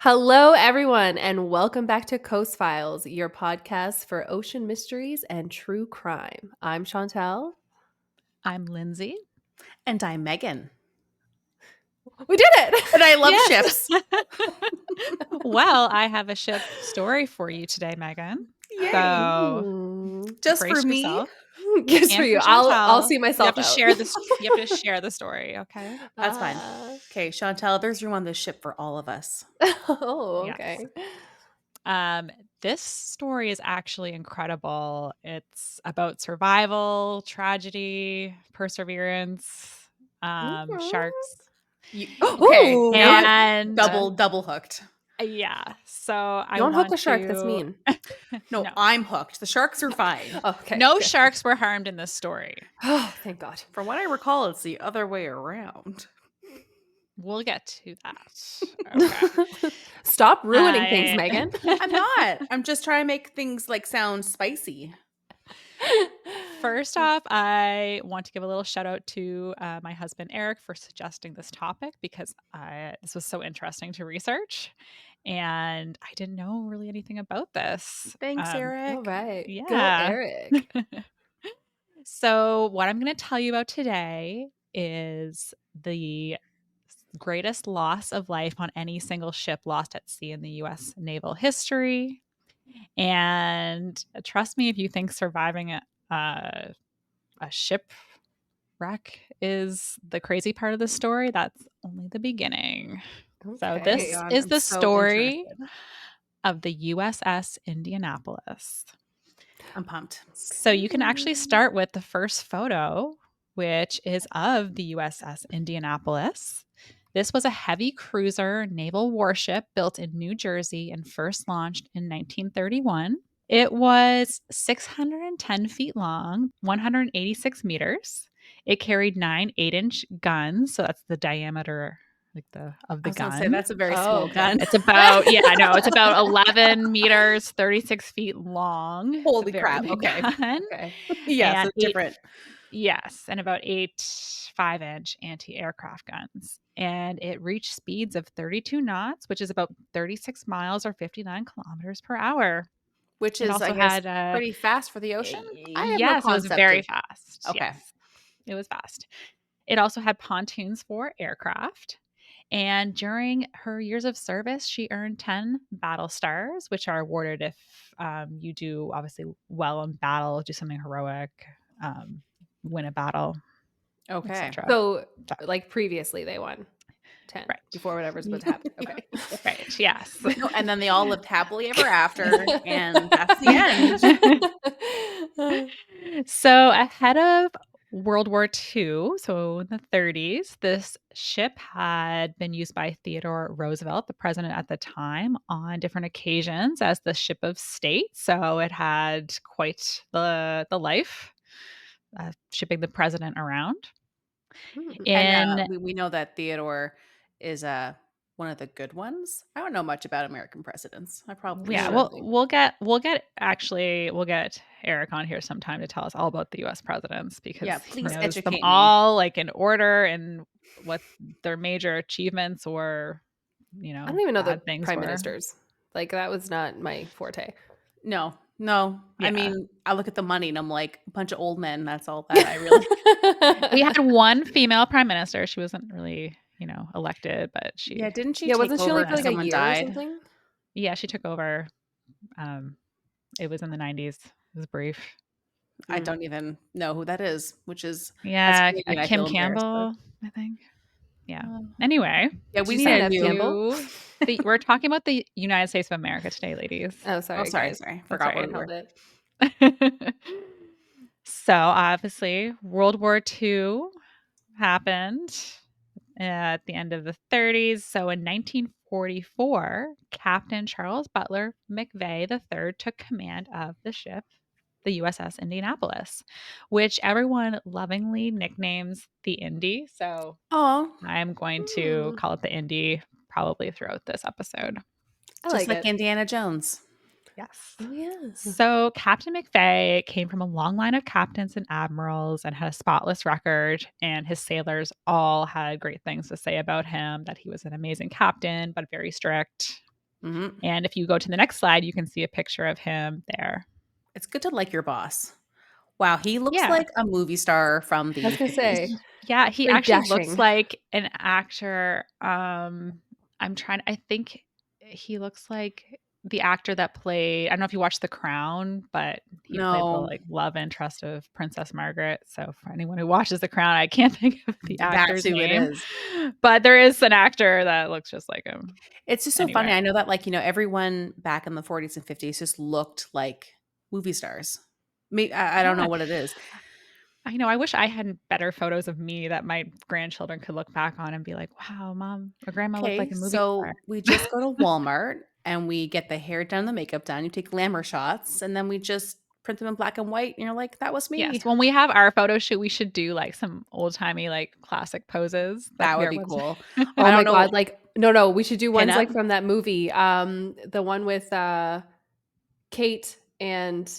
Hello, everyone, and welcome back to Coast Files, your podcast for ocean mysteries and true crime. I'm Chantel. I'm Lindsay. And I'm Megan. We did it! And I love Yes. ships. Well, I have a ship story for you today, Megan. Yay. So Just brace for me? yourself. Just for And you. for I'll Chantel. see You myself have to out. share this. You have to share the story, okay? That's fine. Okay, Chantel, there's room on this ship for all of us. Oh, Yes. okay. This story is actually incredible. It's about survival, tragedy, perseverance, sharks. Okay, Ooh. now And double hooked. yeah. So I Don't want hook a shark. to. That's mean. No, I'm hooked. The sharks are fine. Okay. No good. sharks were harmed in this story. Oh, thank God. From what I recall, it's the other way around. We'll get to that. Okay. Stop ruining things, Megan. I'm not. I'm just trying to make things sound spicy. First off, I want to give a little shout out to my husband, Eric, for suggesting this topic because this was so interesting to research. And I didn't know really anything about this. Thanks, Eric. All right. Yeah. Go, Eric. So what I'm going to tell you about today is the greatest loss of life on any single ship lost at sea in the U.S. naval history. And trust me, if you think surviving a shipwreck is the crazy part of the story, that's only the beginning. So Okay. this I'm is the so story interested. of the USS Indianapolis. I'm pumped. So you can actually start with the first photo, which is of the USS Indianapolis. This was a heavy cruiser naval warship built in New Jersey and first launched in 1931. It was 610 feet long, 186 meters. It carried 9 8-inch guns, so that's the diameter of the I was gonna say gun. that's a very small okay. gun. It's about it's about 11 meters, 36 feet long. Holy Very crap! big Okay. gun. Okay. Yes, And it's different. Yes, and about 8 5-inch anti-aircraft guns. And it reached speeds of 32 knots, which is about 36 miles or 59 kilometers per hour. Which It is, also I guess, had pretty fast for the ocean? I have no yes, it was concept very of. fast. Okay. Yes, it was fast. It also had pontoons for aircraft. And during her years of service, she earned 10 battle stars, which are awarded if you do obviously well in battle, do something heroic, win a battle, Okay. etc. So, previously they won 10 Right. before whatever's supposed to happen. Okay. Right. Yes. No, and then they all lived happily ever after, and that's the end. So ahead of World War II, so in the 30s, this ship had been used by Theodore Roosevelt, the president at the time, on different occasions as the ship of state. So it had quite the life, shipping the president around. And In we know that Theodore is one of the good ones. I don't know much about American presidents. I probably yeah, should. we'll get Eric on here sometime to tell us all about the U.S. presidents because Yeah, he please knows them educate me. all in order and what their major achievements or I don't even know the bad things prime were. ministers. That was not my forte. No. Yeah. I mean, I look at the money and I'm like, a bunch of old men. That's all that I really. We had one female prime minister. She wasn't really elected, but she Yeah, didn't she? Yeah, take wasn't she over only for because a someone year or died? something? Yeah, she took over. It was in the 90s. It was brief. I don't even know who that is, which is Yeah, Canadian, I Kim feel embarrassed with. Campbell, I think. Yeah. Anyway, Yeah, Did we you need say a Nev new. Campbell? we're talking about the United States of America today, ladies. Oh, sorry. Oh, sorry. guys. Forgot right. where we Held were. it. So obviously, World War II happened at the end of the 30s. So in 1944, Captain Charles Butler McVeigh III took command of the ship, the USS Indianapolis, which everyone lovingly nicknames the Indy. So Oh, I'm going to call it the Indy probably throughout this episode. I just like like it. Indiana Jones. Yes. Oh, yeah. So Captain McVeigh came from a long line of captains and admirals and had a spotless record. And his sailors all had great things to say about him, that he was an amazing captain, but very strict. Mhm. And if you go to the next slide, you can see a picture of him there. It's good to like your boss. Wow, he looks Yeah. like a movie star from I was the gonna 50s. say, Yeah, he very actually looks dashing. like an actor, I think he looks like the actor that played I don't know if you watched The Crown, but he played the, No, like, love interest of Princess Margaret, so for anyone who watches The Crown, I can't think of the that's actor's who it name, is. but there is an actor that looks just like him. It's just so funny. Anyway. I know that, like, everyone back in the 40s and 50s just looked like movie stars. Me, I don't know Yeah. what it is. I know, I wish I had better photos of me that my grandchildren could look back on and be like, "Wow, mom or grandma looked Okay, like a movie so star." we just go to Walmart and we get the hair done, the makeup done. You take glamour shots, and then we just print them in black and white, and you're like, "That was Yes, me." when we have our photo shoot, we should do, like, some old-timey, like, classic poses. That That could be would our be website. cool. Oh I my don't know, god, like no, we should do pin ones up. like from that movie, the one with, Kate and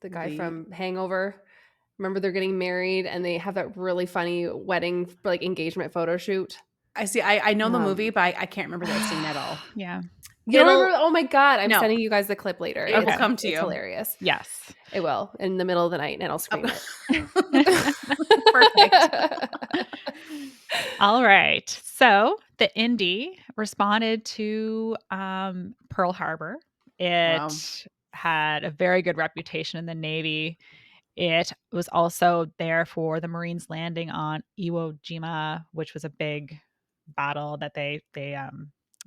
the guy The from Hangover. Remember they're getting married and they have that really funny wedding, like, engagement photo shoot? I see. I know the movie, Um, but I can't remember that scene at all. Yeah. you don't remember? It'll Oh my god, I'm no, sending you guys the clip later. it will Okay. come to It's you. hilarious. Yes. It will, in the middle of the night, and I'll scream it. Perfect. Alright. So, the Indy responded to, Pearl Harbor. Wow. It had a very good reputation in the Navy. It was also there for the Marines landing on Iwo Jima, which was a big battle that they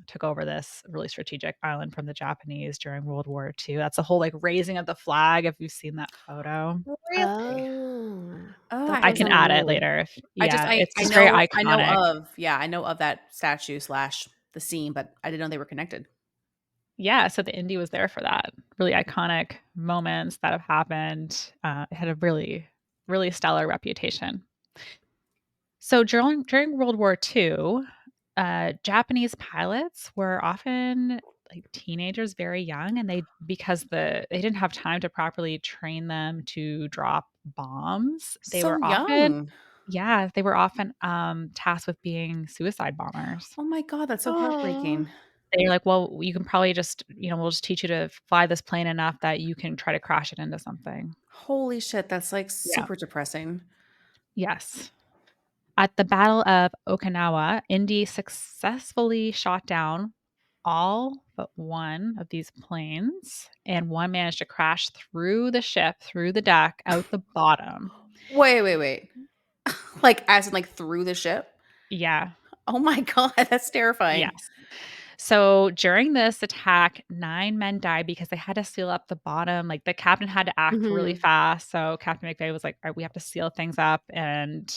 took over this really strategic island from the Japanese during World War II. That's the whole, like, raising of the flag, if you've seen that photo. Really? Oh, Oh, that I I have can doesn't not. add it oh. later if I just yeah, it's I just very know iconic. of, yeah, I know of that statue slash the scene, but I didn't know they were connected. Yeah, so the Indy was there for that. Really iconic moments that have happened. It had a really, really stellar reputation. So during World War II, Japanese pilots were often like teenagers, very young, and they didn't have time to properly train them to drop bombs. So young. They were often tasked with being suicide bombers. Oh my god, that's so Oh. heartbreaking. They're like, "Well, you can probably just, we'll just teach you to fly this plane enough that you can try to crash it into something." Holy shit, that's, like, Yeah. super depressing. Yes. At the Battle of Okinawa, Indy successfully shot down all but one of these planes, and one managed to crash through the ship, through the deck, out the bottom. Wait. Like, as in, like, through the ship? Yeah. Oh my god, that's terrifying. Yes. So during this attack, 9 men died because they had to seal up the bottom. Like, the captain had to act really Mhm. fast, so Captain McVeigh was like, "Alright, we have to seal things up," and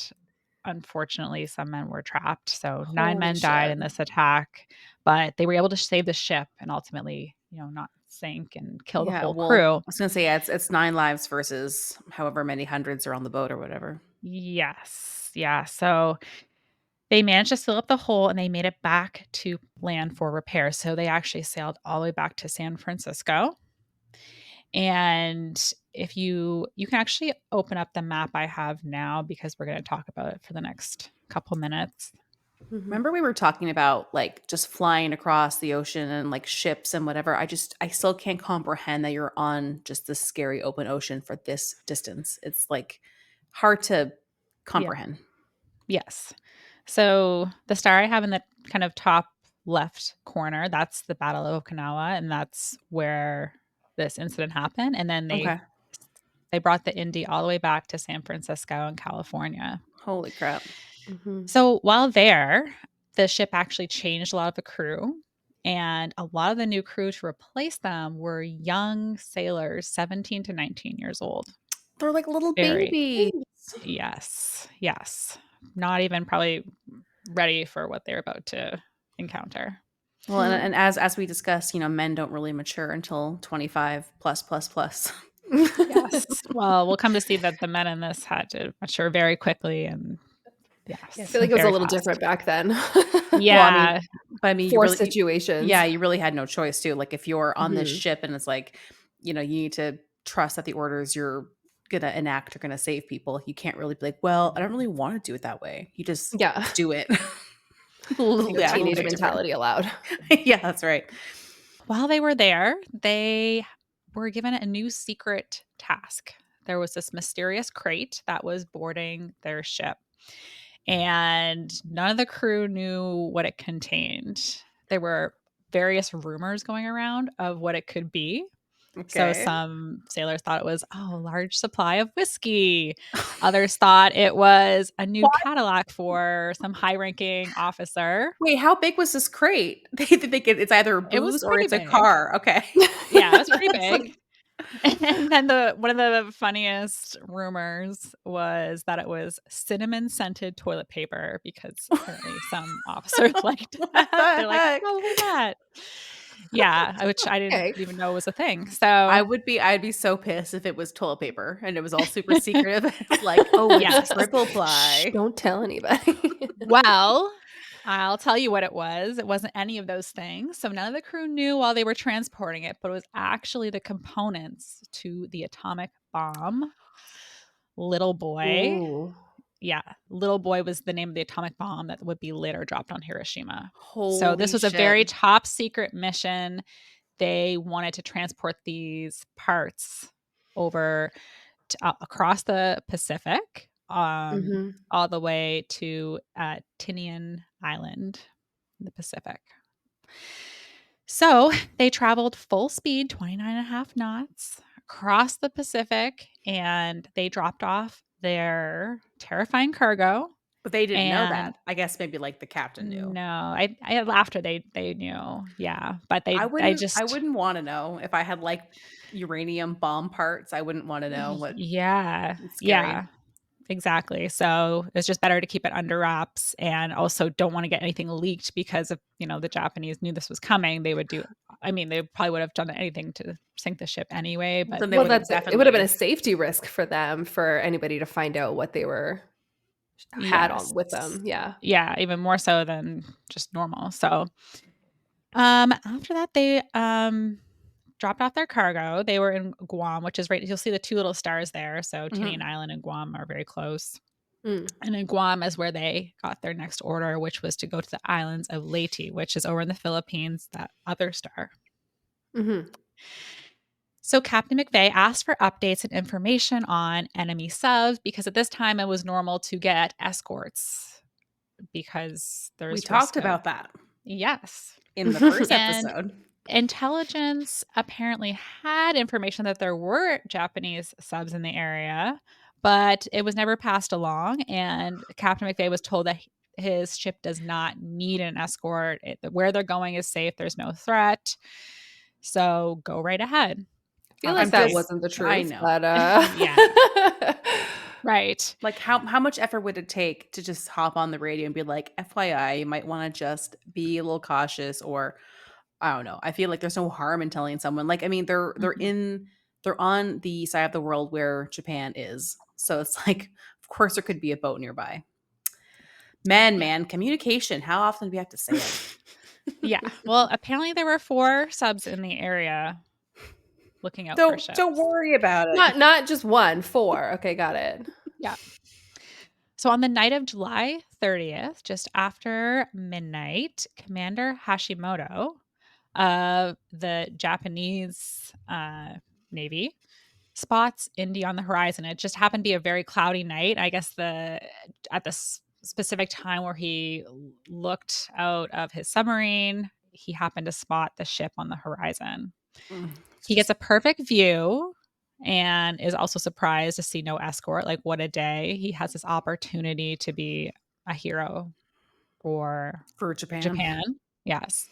unfortunately, some men were trapped. So 9 Holy men died shit. in this attack, but they were able to save the ship and ultimately, not sink and kill the Yeah, whole well, crew. I was gonna say, yeah, it's 9 lives versus however many hundreds are on the boat or whatever. Yes. Yeah. So they managed to seal up the hole and they made it back to land for repair. So they actually sailed all the way back to San Francisco. And if you can actually open up the map I have now because we're going to talk about it for the next couple minutes. Mhm. Remember we were talking about, like, just flying across the ocean and, like, ships and whatever? I still can't comprehend that you're on just this scary open ocean for this distance. It's, like, hard to Yeah. comprehend. Yes. So the star I have in the kind of top left corner, that's the Battle of Okinawa, and that's where this incident happened. And then they Okay. they brought the Indy all the way back to San Francisco in California. Holy crap. Mhm. So while there, the ship actually changed a lot of the crew. And a lot of the new crew to replace them were young sailors, 17 to 19 years old. They're like little Very, babies. yes. Not even probably ready for what they're about to encounter. Well, and as we discussed, men don't really mature until 25 plus plus plus. Yes. Well, we'll come to see that the men in this had to mature very quickly and Yeah, I yes, feel like it was a very little fast. different back then. Well, I mean Yeah. you Forced really situations. yeah, you really had no choice too. Like, if you're on this Mhm. ship and it's like, you need to trust that the orders you're gonna enact are gonna save people. You can't really be like, "Well, I don't really wanna do it that way." You just Yeah. do it. Yeah, Your Yeah, a little teenage bit different. mentality allowed. Yeah, that's right. while they were there, they were given a new secret task. There was this mysterious crate that was boarding their ship, and none of the crew knew what it contained. There were various rumors going around of what it could be. So Okay. some sailors thought it was, a large supply of whiskey. Others thought it was a new What? Cadillac for some high-ranking officer. Wait, how big was this crate? They think it's either It was booze or pretty it's a big. car. Okay. Yeah, it was pretty It's big. like, And then the one of the funniest rumors was that it was cinnamon-scented toilet paper because apparently some officers liked what that. the They're like, "It's heck? probably that." Yeah, which I didn't Okay. even know was a thing. So, I'd be so pissed if it was toilet paper and it was all super secretive. It's like, "Oh, it's yes. triple Shh, ply." don't tell anybody. Well, I'll tell you what it was. It wasn't any of those things. So none of the crew knew while they were transporting it, but it was actually the components to the atomic bomb. Little Boy. Ooh. Yeah, Little Boy was the name of the atomic bomb that would be later dropped on Hiroshima. So this Holy was a very shit. top secret mission. They wanted to transport these parts over across the Pacific, Mhm. all the way to Tinian Island in the Pacific. So they traveled full speed, 29.5 knots, across the Pacific, and they dropped off their terrifying cargo. But they didn't know And that. I guess maybe, like, the captain knew. no, I after they knew, yeah, but I I just wouldn't wanna know if I had, like, uranium bomb parts. I wouldn't wanna know what yeah, it's scary. yeah. Exactly. So it's just better to keep it under wraps and also don't want to get anything leaked because if, the Japanese knew this was coming, they would do I mean, they probably would have done anything to sink the ship anyway, Well, but then they Well, would have that's it. It would have been a definitely safety risk for them for anybody to find out what they were had yes. on with them. Yeah. Yeah, even more so than just normal. So, after that they dropped off their cargo. They were in Guam, which is right you'll see the two little stars there. So Tinian Mhm. Island and Guam are very close. Mm. And in Guam is where they got their next order, which was to go to the islands of Leyte, which is over in the Philippines, that other star. Mhm. So Captain McVeigh asked for updates and information on enemy subs because at this time it was normal to get escorts because We there's talked risk of about that yes. in the first And episode. intelligence apparently had information that there were Japanese subs in the area, but it was never passed along. And Captain McVeigh was told that his ship does not need an escort. Where they're going is safe. There's no threat. So go right ahead. I feel like I'm that Obviously, just wasn't the I truth, know. but, yeah, right. Like, how much effort would it take to just hop on the radio and be like, "FYI, you might wanna just be a little cautious," or I don't know. I feel like there's no harm in telling someone. Like, I mean, Mhm. they're on the side of the world where Japan is. So it's like, of course there could be a boat nearby. Yeah. Man, communication. How often do we have to say it? Yeah. Well, apparently there were 4 subs in the area looking out for Don't ships. worry about it. not just 1, 4. Okay, got it. Yeah. So on the night of July 30th, just after midnight, Commander Hashimoto of the Japanese Navy spots Indy on the horizon. It just happened to be a very cloudy night. I guess at the specific time where he looked out of his submarine, he happened to spot the ship on the horizon. It's He gets just a perfect view and is also surprised to see no escort. Like, what a day. He has this opportunity to be a hero for for Japan. Japan. Yes.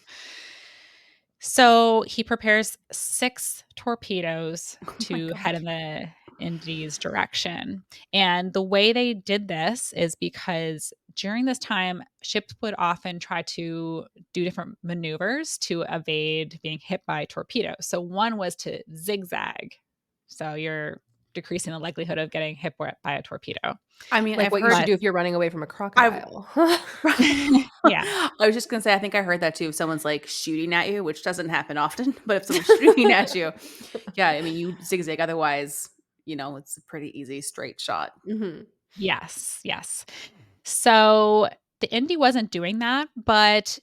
So he prepares 6 torpedoes Oh my to head god. in the Indies direction. And the way they did this is because during this time, ships would often try to do different maneuvers to evade being hit by torpedoes. So one was to zigzag. So you're decreasing the likelihood of getting hit by a torpedo. I mean, Like I've what you should heard But do if you're running away from a I've crocodile. yeah. I was just gonna say, I think I heard that too. If someone's like shooting at you, which doesn't happen often, but if someone's shooting at you, yeah, I mean, you zigzag. Otherwise, it's a pretty easy straight shot. Mhm. Yes. Yes. So the Indy wasn't doing that, but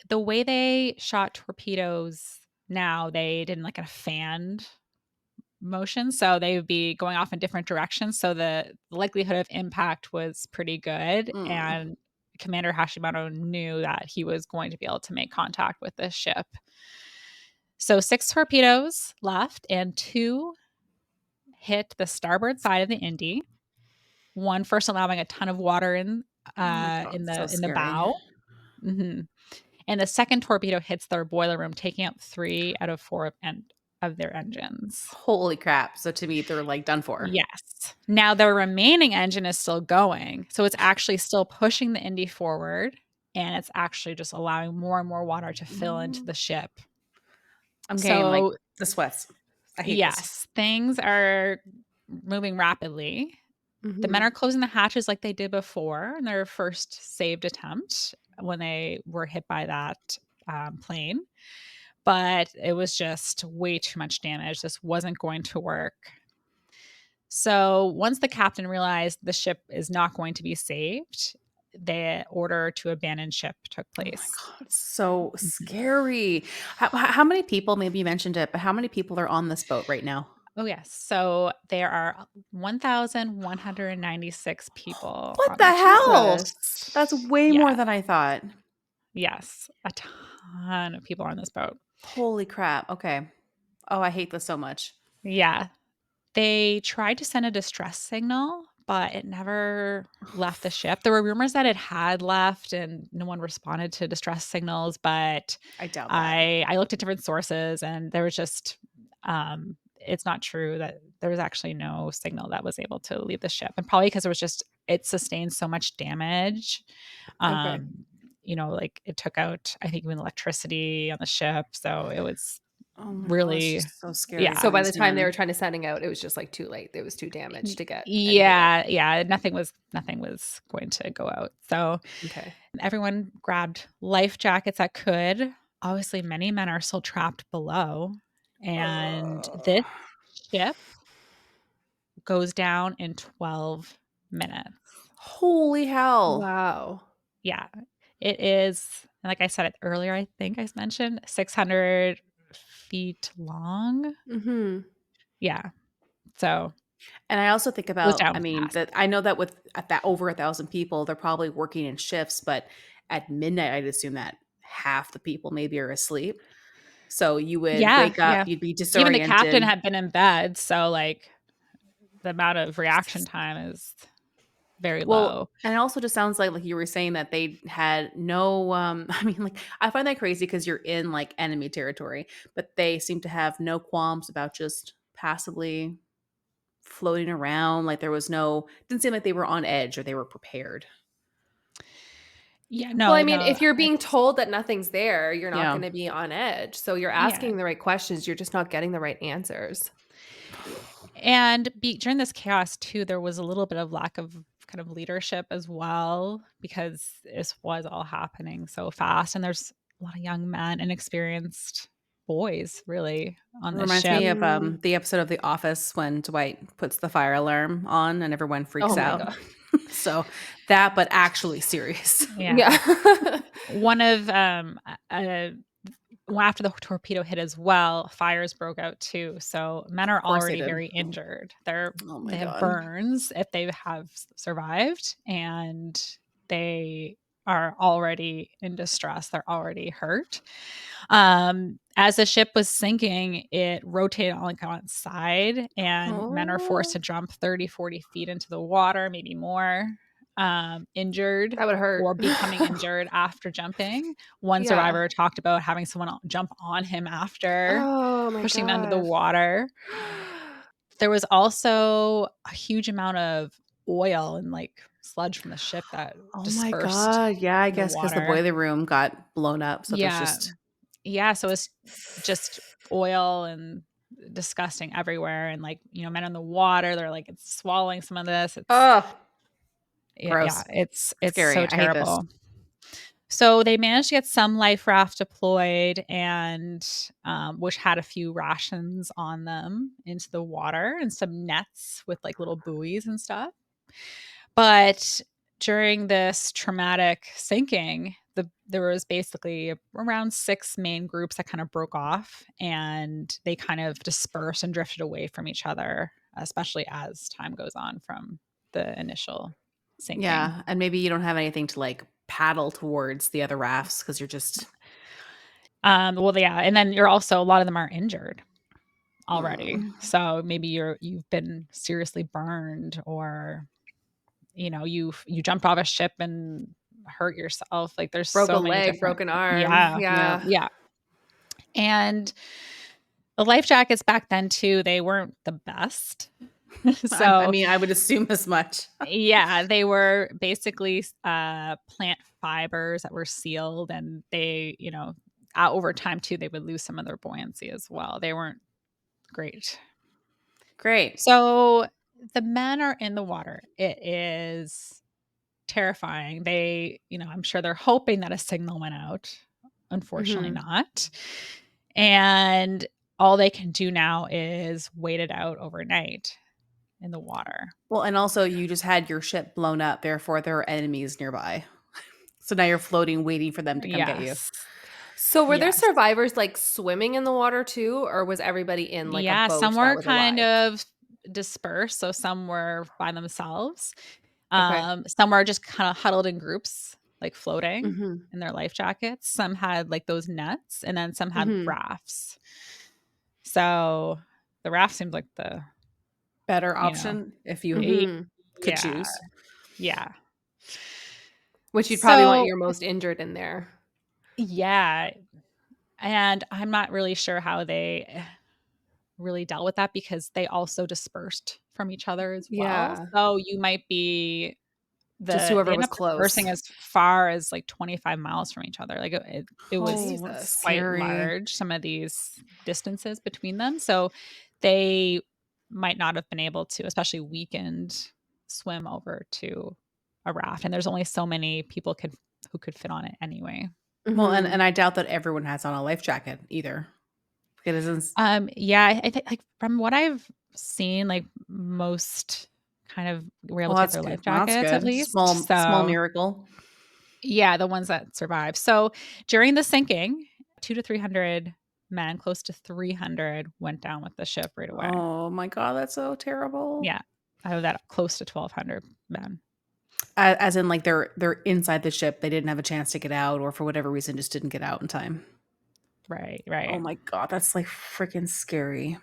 the way they shot torpedoes now they didn't like a fanned motion, so they would be going off in different directions. So the likelihood of impact was pretty good, Mm. and Commander Hashimoto knew that he was going to be able to make contact with this ship. So 6 torpedoes left, and 2 hit the starboard side of the Indy. One first allowing a ton of water Oh my God, so in the scary. bow. Mhm. And the second torpedo hits their boiler room, taking out 3 out of 4 of their engines. Holy crap. So to me, they're like done for. Yes. Now the remaining engine is still going, so it's actually still pushing the Indy forward, and it's actually just allowing more and more water to fill into Mm. the ship. I'm getting like So, the sweats. I hate this. yes, things are moving rapidly. The men Mhm. are closing the hatches like they did before in their first saved attempt when they were hit by that, plane, but it was just way too much damage. This wasn't going to work. So once the captain realized the ship is not going to be saved, the order to abandon ship took Oh my place. God, so Mhm. scary. How many people, maybe you mentioned it, but how many people are on this boat right now? Oh, yes. So there are 1,196 people What on the the hell? checklist. That's way more Yeah. than I thought. Yes. A ton of people on this boat. Holy crap. Okay. Oh, I hate this so much. Yeah. They tried to send a distress signal, but it never left the ship. There were rumors that it had left and no one responded to distress signals, but I doubt that. I looked at different sources and there was just it's not true that there was actually no signal that was able to leave the ship. And probably because it sustained so much damage. Okay. Um, like it took out, I think, even electricity on the ship. So it was Oh my God, that's really, just so scary yeah. for So by these the time they were men. trying to sending out, it was just, like, too late. It was too damaged Y to get anything out. Yeah, yeah, nothing was going to go out, so Okay. everyone grabbed life jackets that could. Obviously, many men are still trapped below, and this Ugh. ship goes down in 12 minutes. Holy hell. Wow. Yeah, it is, and like I said it earlier, I think I mentioned 600 feet long. Mhm. Yeah, so And I also think it goes about, I down mean, fast. that I know that with at that over 1,000 people, they're probably working in shifts, but at midnight, I'd assume that half the people maybe are asleep. So you would Yeah, wake up, yeah. you'd be Even the captain disoriented. had been in bed, so, like, the amount of reaction time is very Well, low. and it also just sounds like you were saying that they had no, I mean, like, I find that crazy because 'cause you're in, like, enemy territory, but they seem to have no qualms about just passively floating around, like, there was no didn't seem like they were on edge or they were prepared. Yeah, Well, I no, mean, no, if you're being it's told that nothing's there, you're not Yeah. gonna be on edge. So you're yeah, asking the right questions, you're just not getting the right answers. and during this chaos too, there was a little bit of lack of kind of leadership as well because this was all happening so fast, and there's a lot of young men, inexperienced boys really on It this reminds me ship. of, Mm. the episode of The Office when Dwight puts the fire alarm on and everyone Oh freaks my out. god. So, that, but actually serious. Yeah. Yeah. One of, well, after the torpedo hit as well, fires broke out too. So men Of are course they already did. very injured. Oh my They have god. burns if they have survived, and they are already in distress. They're already hurt. As the ship was sinking, it rotated on its side, and men are forced Oh, to jump 30, 40 feet into the water, maybe more, injured that would hurt. or becoming injured after jumping. One Yeah. survivor talked about having someone jump on him after, Oh my pushing him under the god. water. There was also a huge amount of oil and, like, sludge from the ship that Oh my dispersed god. Yeah, I in the guess because the water. boiler room got blown up, so there's Yeah. just Yeah, so it's just oil and disgusting everywhere, and, like, men in the water, they're like, "It's swallowing some of this." ugh, Yeah, gross. it's Scary. so I hate this. terrible. So they managed to get some life raft deployed and, which had a few rations on them into the water and some nets with, like, little buoys and stuff. But during this traumatic sinking, there was basically around 6 main groups that kind of broke off, and they kind of dispersed and drifted away from each other, especially as time goes on from the initial sinking. Yeah, and maybe you don't have anything to like paddle towards the other rafts because you're just Well, yeah, and then you're also a lot of them are injured already. mm, So maybe you've been seriously burned, or you jumped off a ship and hurt yourself. Like there's Broke a so many leg, different. broken arm. Yeah. yeah. Yeah. Yeah. And the life jackets back then too, they weren't the best. I So mean, I would assume as much. yeah, they were basically plant fibers that were sealed, and they, over time too, they would lose some of their buoyancy as well. They weren't great. Great. So the men are in the water. It is terrifying. I'm sure they're hoping that a signal went out. Unfortunately, Mhm. not. And all they can do now is wait it out overnight in the water. Well, and also you just had your ship blown up, therefore there are enemies nearby. So now you're floating, waiting for them to come get you. Yes. So were there Yes. survivors like swimming in the water too, or was everybody in like a Yeah, some boat that were was kind alive? of dispersed, so some were by themselves. Okay. Some were just kind of huddled in groups, like floating Mhm. in their life jackets. Some had like those nets, and then some had Mhm. rafts. So the raft seemed like Better you know, option if you y- Mhm. could yeah, choose. yeah. Which you'd probably want So your most injured in there. yeah, and I'm not really sure how they really dealt with that, because they also dispersed from each other as well. Yeah. So you might be Just they whoever end was up close. dispersing as far as like 25 miles from each other. Like it was Oh, that's Jesus. quite scary. large, some of these distances between them. So they might not have been able to, especially weakened, swim over to a raft. And there's only so many people who could fit on it anyway. Well, and Mhm. I doubt that everyone has on a life jacket either. Because it's Yeah, I think like from what I've seen, like most kind of were able well, to get that's their good. life Well, that's jackets at good. least. Small So miracle. yeah, the ones that survived. So during the sinking, 200 to 300 men, close to 300, went down with the ship right away. Oh my god, that's so terrible. Yeah, out of that, close to 1,200 men. As in, like they're inside the ship, they didn't have a chance to get out, or for whatever reason, just didn't get out in time. Right, Oh right. my god, that's like freaking scary.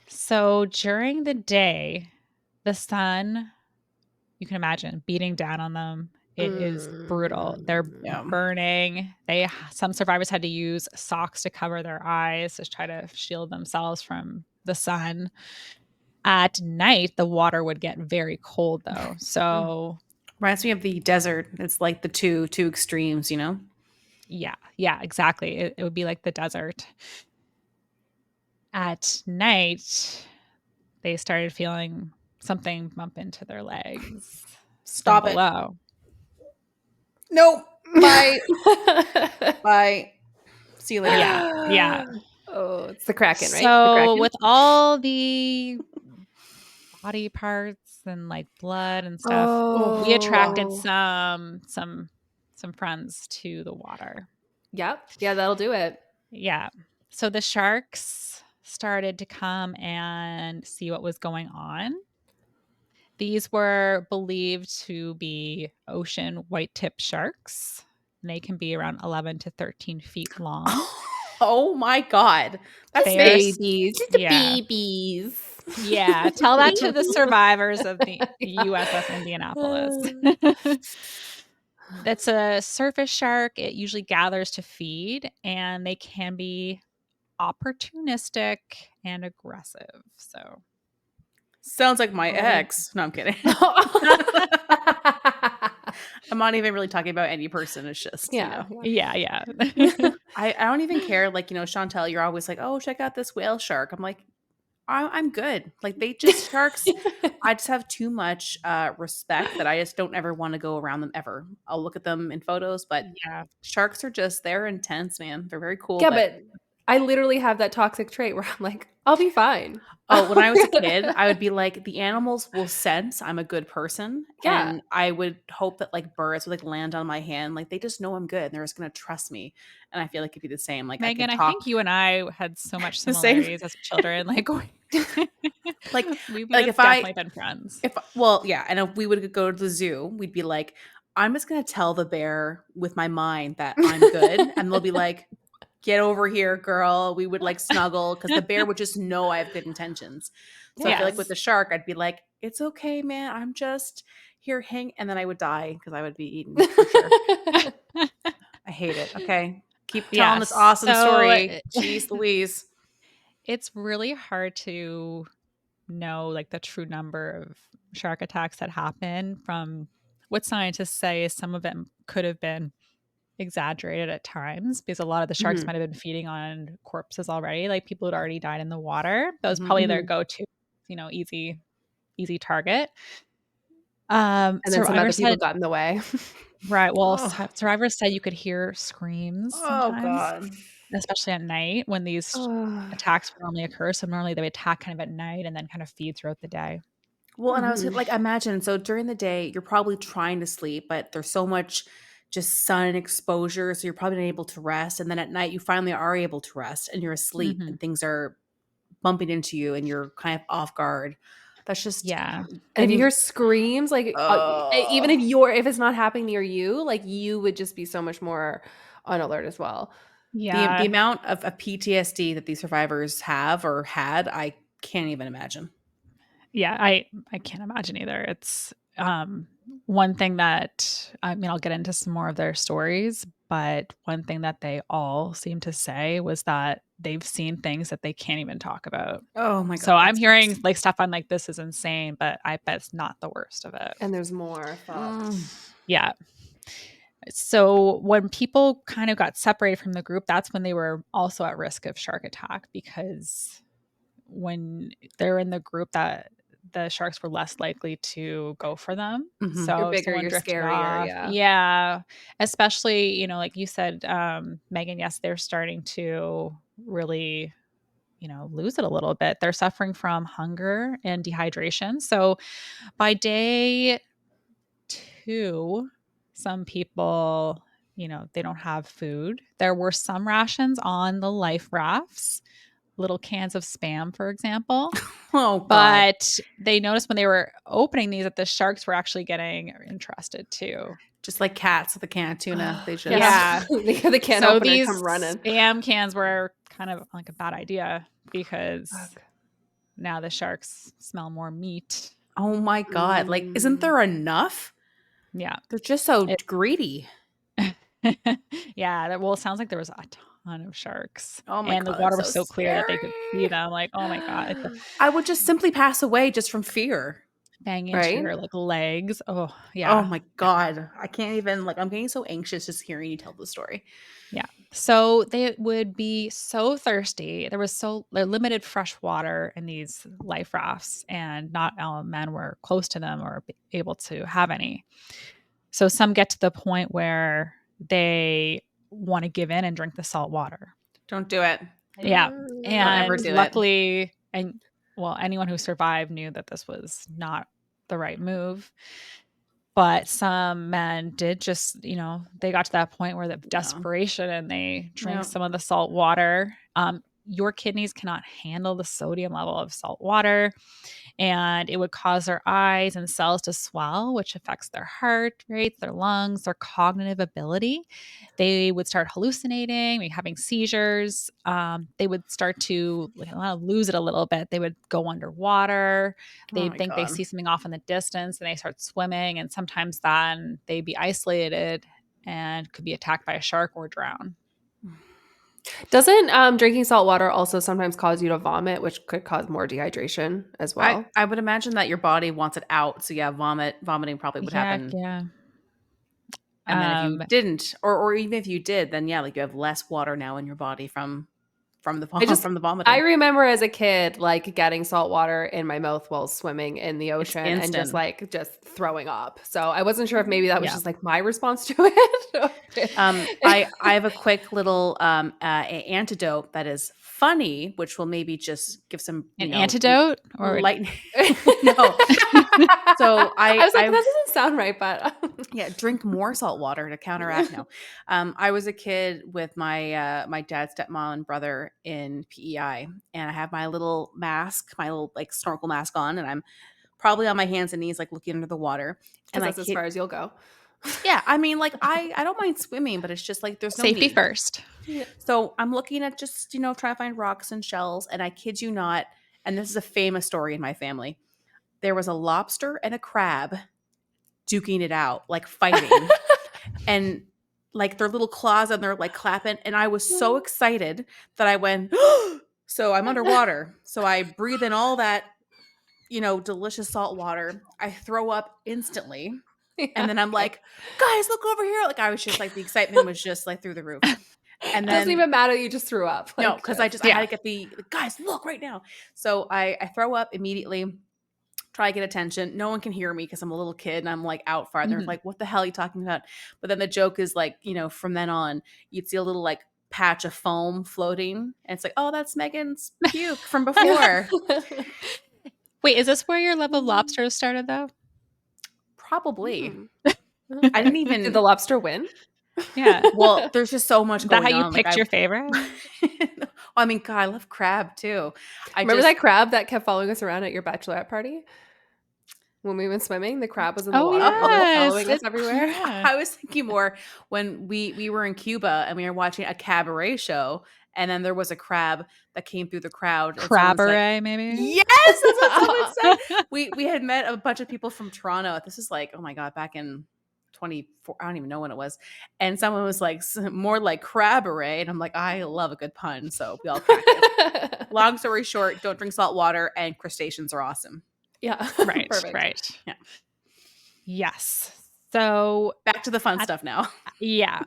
So during the day, the sun, you can imagine, beating down on them. It is brutal. They're Yeah. burning. Some survivors had to use socks to cover their eyes to try to shield themselves from the sun. At night, the water would get very cold though. Mm. So Reminds me of the desert. It's like the two extremes, you know? yeah, yeah, exactly. It would be like the desert. At night, they started feeling something bump into their legs from Stop it. below. Nope. Bye. Bye. See you later. Yeah, yeah. Oh, it's the Kraken, right? The So Kraken? with all the body parts and like blood and stuff, Oh we god. attracted Oh. some friends to the water. Yep. Yeah, that'll do it. Yeah. So the sharks started to come and see what was going on. These were believed to be ocean white tip sharks. And they can be around 11 to 13 feet long. Oh my god. That's They are, big. Babies. Just the yeah, babies. yeah. Tell that to the survivors of the USS Indianapolis. That's a surface shark. It usually gathers to feed, and they can be opportunistic and aggressive. So, Sounds like my Oh. ex. No, I'm kidding. I'm not even really talking about any person. It's just, Yeah, yeah, yeah. I don't even care. Like, Chantel, you're always like, oh, check out this whale shark. I'm like, I'm good. Like, they just sharks. yeah. I just have too much respect that I just don't ever want to go around them ever. I'll look at them in photos, but Yeah. sharks are just, they're intense, man. They're very cool, Yeah, but but I literally have that toxic trait where I'm like, I'll be fine. Oh, when I was a kid, I would be like, the animals will sense I'm a good person, Yeah. and I would hope that, like, birds would, like, land on my hand, like, they just know I'm good, and they're just gonna trust me, and I feel like it'd be the same, like, I Megan, could I talk think you and I had so much the same similarities as children. Like, like we would like, have definitely been friends. if well, yeah, and if we would go to the zoo, we'd be like, "I'm just gonna tell the bear with my mind that I'm good," and they'll be like, "Get over here, girl." We would, like, snuggle because the bear would just know I have good intentions. So I feel like with Yes. the shark, I'd be like, "It's okay, man. I'm just here hang," and then I would die because I would be eaten for sure. I hate it. Okay. Keep telling this Yes. awesome So story. Jeez Louise. it's really hard to know like the true number of shark attacks that happen. From what scientists say is some of them could have been exaggerated at times because a lot of the sharks Mhm. might have been feeding on corpses already, like people who'd already died in the water. That was Mhm. probably their Mhm. go-to, easy target. And then some other Survivors people said got in the way. right, well, Oh. survivors said you could hear screams Oh sometimes, god. especially at night when these Oh. attacks would normally occur. So normally they would attack kind of at night and then kind of feed throughout the day. Well, and I was Mhm. like, imagine, so during the day, you're probably trying to sleep, but there's so much just sun exposure, so you're probably not able to rest. And then at night, you finally are able to rest and you're asleep Mhm. and things are bumping into you and you're kind of off guard. That's just, Yeah. And if and you you, hear screams, like, even oh, if it's not happening near you, like, you would just be so much more on alert as well. the Yeah. amount of PTSD that these survivors have or had, I can't even imagine. Yeah, I can't imagine either. It's one thing that I mean, I'll get into some more of their stories, but one thing that they all seem to say was that they've seen things that they can't even talk about. Oh my So God, I'm that's hearing like stuff I'm like, this is insane, but I bet it's not the worst of it. And there's more. Fuck. mm, Yeah. So when people kind of got separated from the group, that's when they were also at risk of shark attack because when they're in the group that the sharks were less likely to go for them. mhm. You're So if bigger, someone you're drifted scarier, off, yeah. yeah, especially, like you said, Megan, yes, they're starting to really, lose it a little bit. They're suffering from hunger and dehydration. So by day 2, some people, they don't have food. There were some rations on the life rafts, little cans of Spam, for example. Oh God. But they noticed when they were opening these that the sharks were actually getting interested too. Just like cats with a can of tuna, they Yeah. just Yeah. The can So opener these come running. Spam cans were kind of like a bad idea because Fuck. now the sharks smell more meat. oh my God. Like, isn't Mm. there enough? Yeah. They're just so It greedy. yeah, well, it sounds like there was a ton of sharks, Oh my and the God, that's water was so so clear that they could see scary. them, like, "Oh my god," it's I would just simply pass away just from fear. bang into Right? your, like, legs. Oh, Oh yeah. my God. I can't even, like, I'm getting so anxious just hearing you tell the story. Yeah. So they would be so thirsty. There was limited fresh water in these life rafts, and not all men were close to them or able to have any. So some get to the point where they want to give in and drink the salt water. Don't do it. Yeah. Don't ever And do it. luckily, and well, anyone who survived knew that this was not the right move. But some men did just, they got to that point where the No. desperation and they drank No. some of the salt water. Your kidneys cannot handle the sodium level of salt water, and it would cause their eyes and cells to swell, which affects their heart rate, their lungs, their cognitive ability. They would start hallucinating, maybe having seizures. They would start to lose it a little bit. They would go underwater. Oh They'd my think they God. see something off in the distance and they start swimming. And sometimes then they'd be isolated and could be attacked by a shark or drown. Doesn't drinking salt water also sometimes cause you to vomit, which could cause more dehydration as I well? I would imagine that your body wants it out. So yeah, vomiting probably would Yeah, happen. yeah. And then if you Um, didn't, or even if you did, then yeah, like you have less water now in your body from from the I vomiting. remember as a kid, like getting salt water in my mouth while swimming in the It's ocean and instant. just throwing up. So I wasn't sure if maybe that was Yeah. just like my response to it. I have a quick little antidote that is funny, which will maybe just give some, An antidote or light. No. So I was like, I that doesn't sound right, but yeah, drink more salt water to counteract. No, I was a kid with my dad, stepmom, and brother in PEI, and I have my little mask, my little like snorkel mask on, and I'm probably on my hands and knees, like looking under the water, because and I that's as kid, far as you'll go. yeah, I mean, like I don't mind swimming, but it's just like there's no safety need. first. Yeah. So I'm looking at just trying to find rocks and shells, and I kid you not, and this is a famous story in my family. There was a lobster and a crab duking it out, like fighting. And like their little claws and they're like clapping. And I was so excited that I went, so I'm underwater. So I breathe in all that, delicious salt water. I throw up instantly. And then I'm like, guys, look over here. Like I was just like, the excitement was just like through the roof. And It doesn't then, even matter. You just threw up. no, Like, because I had Yeah. to get the guys, look right now. So I throw up immediately, try to get attention. No one can hear me because I'm a little kid and I'm like out far. And they're Mhm. like, what the hell are you talking about? But then the joke is like, from then on, you'd see a little like patch of foam floating. And it's like, oh, that's Megan's puke from before. Wait, is this where your love of lobsters started though? Probably. Okay. I didn't Did even, the lobster win? Yeah. well, there's just so much Is that how going you on. Like picked your favorite? well, I mean, God, I love crab too. Remember that crab that kept following us around at your bachelorette party? When we went swimming, the crab was in the Oh water, yes. following us everywhere. Yeah. I was thinking more when we were in Cuba and we were watching a cabaret show, and then there was a crab that came through the crowd, and someone said, Crabberay, maybe? "Yes, that's what someone said." We had met a bunch of people from Toronto. This is like, oh my God, back in 24. I don't even know when it was, and someone was like, more like crabberay, and I'm like, I love a good pun, so we all cracked it. Long story short, don't drink salt water, and crustaceans are awesome. Yeah. Right, Perfect. right. Yeah. Yes. So Back to the fun stuff now. yeah.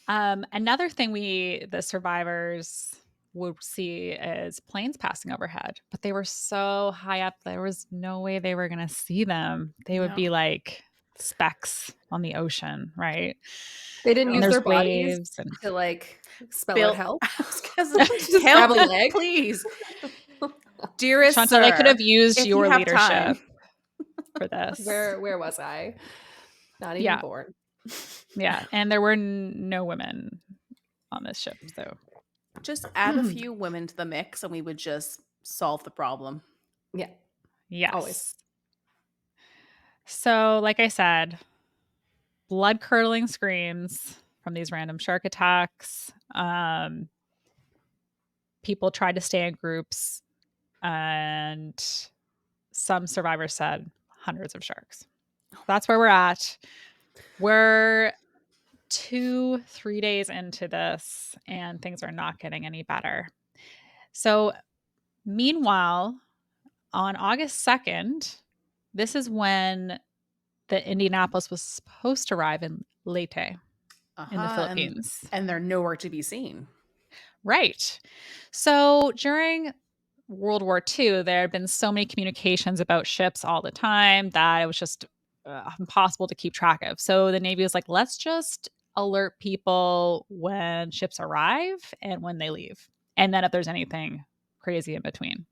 Another thing the survivors would see is planes passing overhead, but they were so high up, there was no way they were going to see them. They would No. be like specks on the ocean, right? They didn't And use there's their bodies waves and to like spell Bill, out help. I was gonna say, Just help grab a me, leg. please, dearest Chantal, they could sir, have used if you your have leadership time. for this. Where was I? Not even Yeah. born. Yeah. And there were no women on this ship. So Just add a few women to the mix, and we would just solve the problem. Yeah. yes. Always. So, like I said, blood curdling screams from these random shark attacks. People tried to stay in groups, and some survivors said hundreds of sharks. That's where we're at. We're 2-3 days into this, and things are not getting any better. So, meanwhile, on August 2nd, this is when the Indianapolis was supposed to arrive in Leyte in the Philippines. And they're nowhere to be seen. Right. So during World War II, there had been so many communications about ships all the time that it was just impossible to keep track of. So the Navy was like, let's just alert people when ships arrive and when they leave. And then if there's anything crazy in between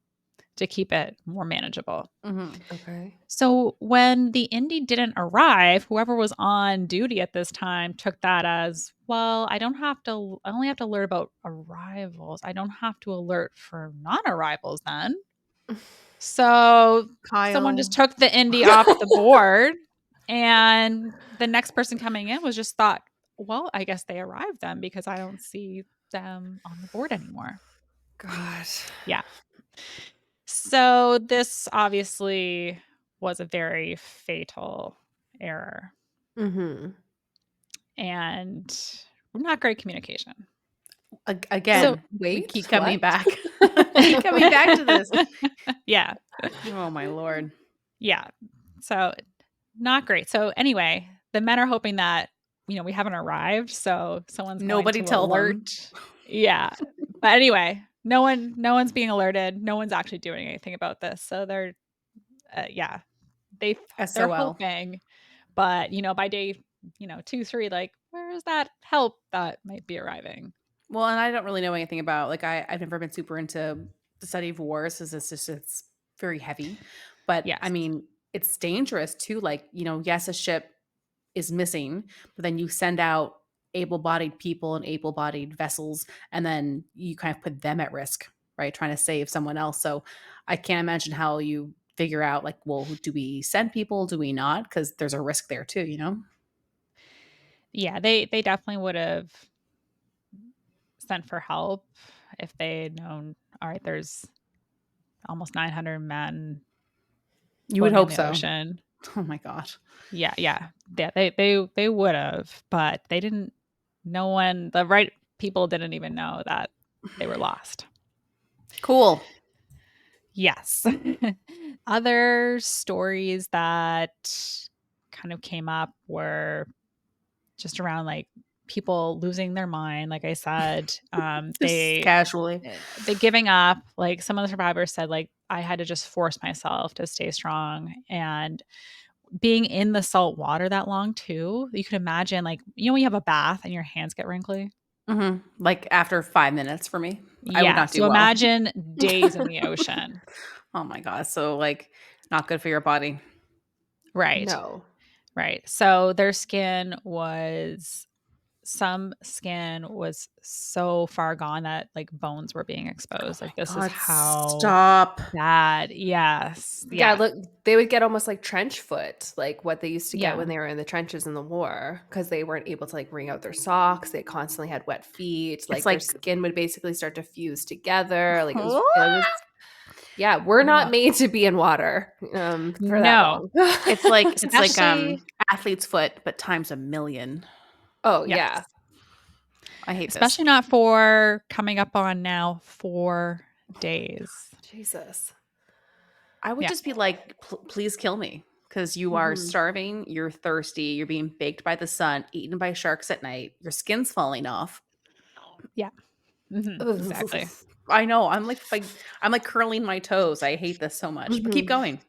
to keep it more manageable. Mm-hmm. Okay. So when the Indy didn't arrive, whoever was on duty at this time took that as, well, I only have to alert about arrivals. I don't have to alert for non-arrivals then. So someone just took the Indy off the board, and the next person coming in was just thought, well, I guess they arrived then because I don't see them on the board anymore. God. Yeah. So this obviously was a very fatal error Mm-hmm. and not great communication. Again, So- we Wait, keep coming what? back. Keep coming back to this. Yeah. Oh my Lord. Yeah. So not great. So anyway, the men are hoping that, we haven't arrived. So someone's Nobody going to tell them. alert. Yeah. But anyway, no one's being alerted. No one's actually doing anything about this. So they're yeah, they're SOL. hoping, but by day 2, 3, like where's that help that might be arriving? Well, and I don't really know anything about like I've never been super into the study of wars as it's very heavy. But I Yes. mean, it's dangerous too. Like, yes, a ship is missing, but then you send out able-bodied people and able-bodied vessels, and then you kind of put them at risk, right? Trying to save someone else. So I can't imagine how you figure out like, well, do we send people? Do we not? Because there's a risk there too, you know? Yeah, they definitely would have sent for help if they had known, all right, there's almost 900 men You would floating in hope the so. ocean. Oh my gosh. Yeah, yeah. Yeah, they would have, but they didn't. No one, the right people didn't even know that they were lost. Cool. Yes. Other stories that kind of came up were just around like people losing their mind. Like I said, Just casually. they giving up. Like some of the survivors said, like I had to just force myself to stay strong, and being in the salt water that long too. You can imagine, like when you have a bath and your hands get wrinkly. Like after 5 minutes for me, I would Yeah. not do So well. imagine days in the ocean. Oh my god. So like not good for your body. Right. No. Right. So their some skin was so far gone that like bones were being Oh exposed. my Like this is god, how stop. bad. Yes. Yeah, Yeah. look, they would get almost like trench foot, like what they used to get Yeah. when they were in the trenches in the war, because they weren't able to like wring out their socks. They constantly had wet feet. It's Like their like skin would basically start to fuse together. Like what? yeah, we're not Ugh. made to be in water for that No. long. Especially athlete's foot, but times a million. Oh, yeah. yes. I hate this. Especially not for coming up on now 4 days. Jesus. I would Yeah. just be like, please kill me. Because you are Mhm. starving, you're thirsty, you're being baked by the sun, eaten by sharks at night, your skin's falling off. Yeah. Exactly. I know. I'm like curling my toes. I hate this so much. But keep Mhm. going.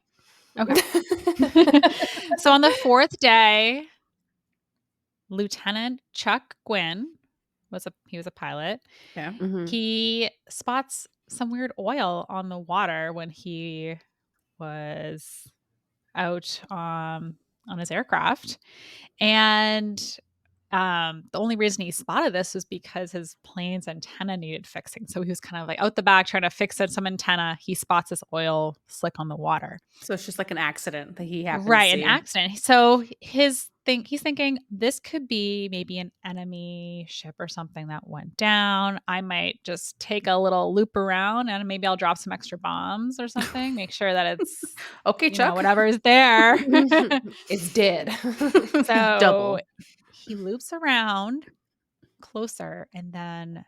Okay. So on the 4th day, Lieutenant Chuck Gwynn he was a pilot. Yeah. Mhm. He spots some weird oil on the water when he was out on his aircraft. And the only reason he spotted this was because his plane's antenna needed fixing. So he was kind of like out the back trying to fix some antenna. He spots this oil slick on the water. So it's just like an accident that he happened to Right, an see. accident. So he's thinking this could be maybe an enemy ship or something that went down. I might just take a little loop around and maybe I'll drop some extra bombs or something. Make sure that it's Okay, Chuck. whatever is there. It's dead. So Double. he loops around closer and then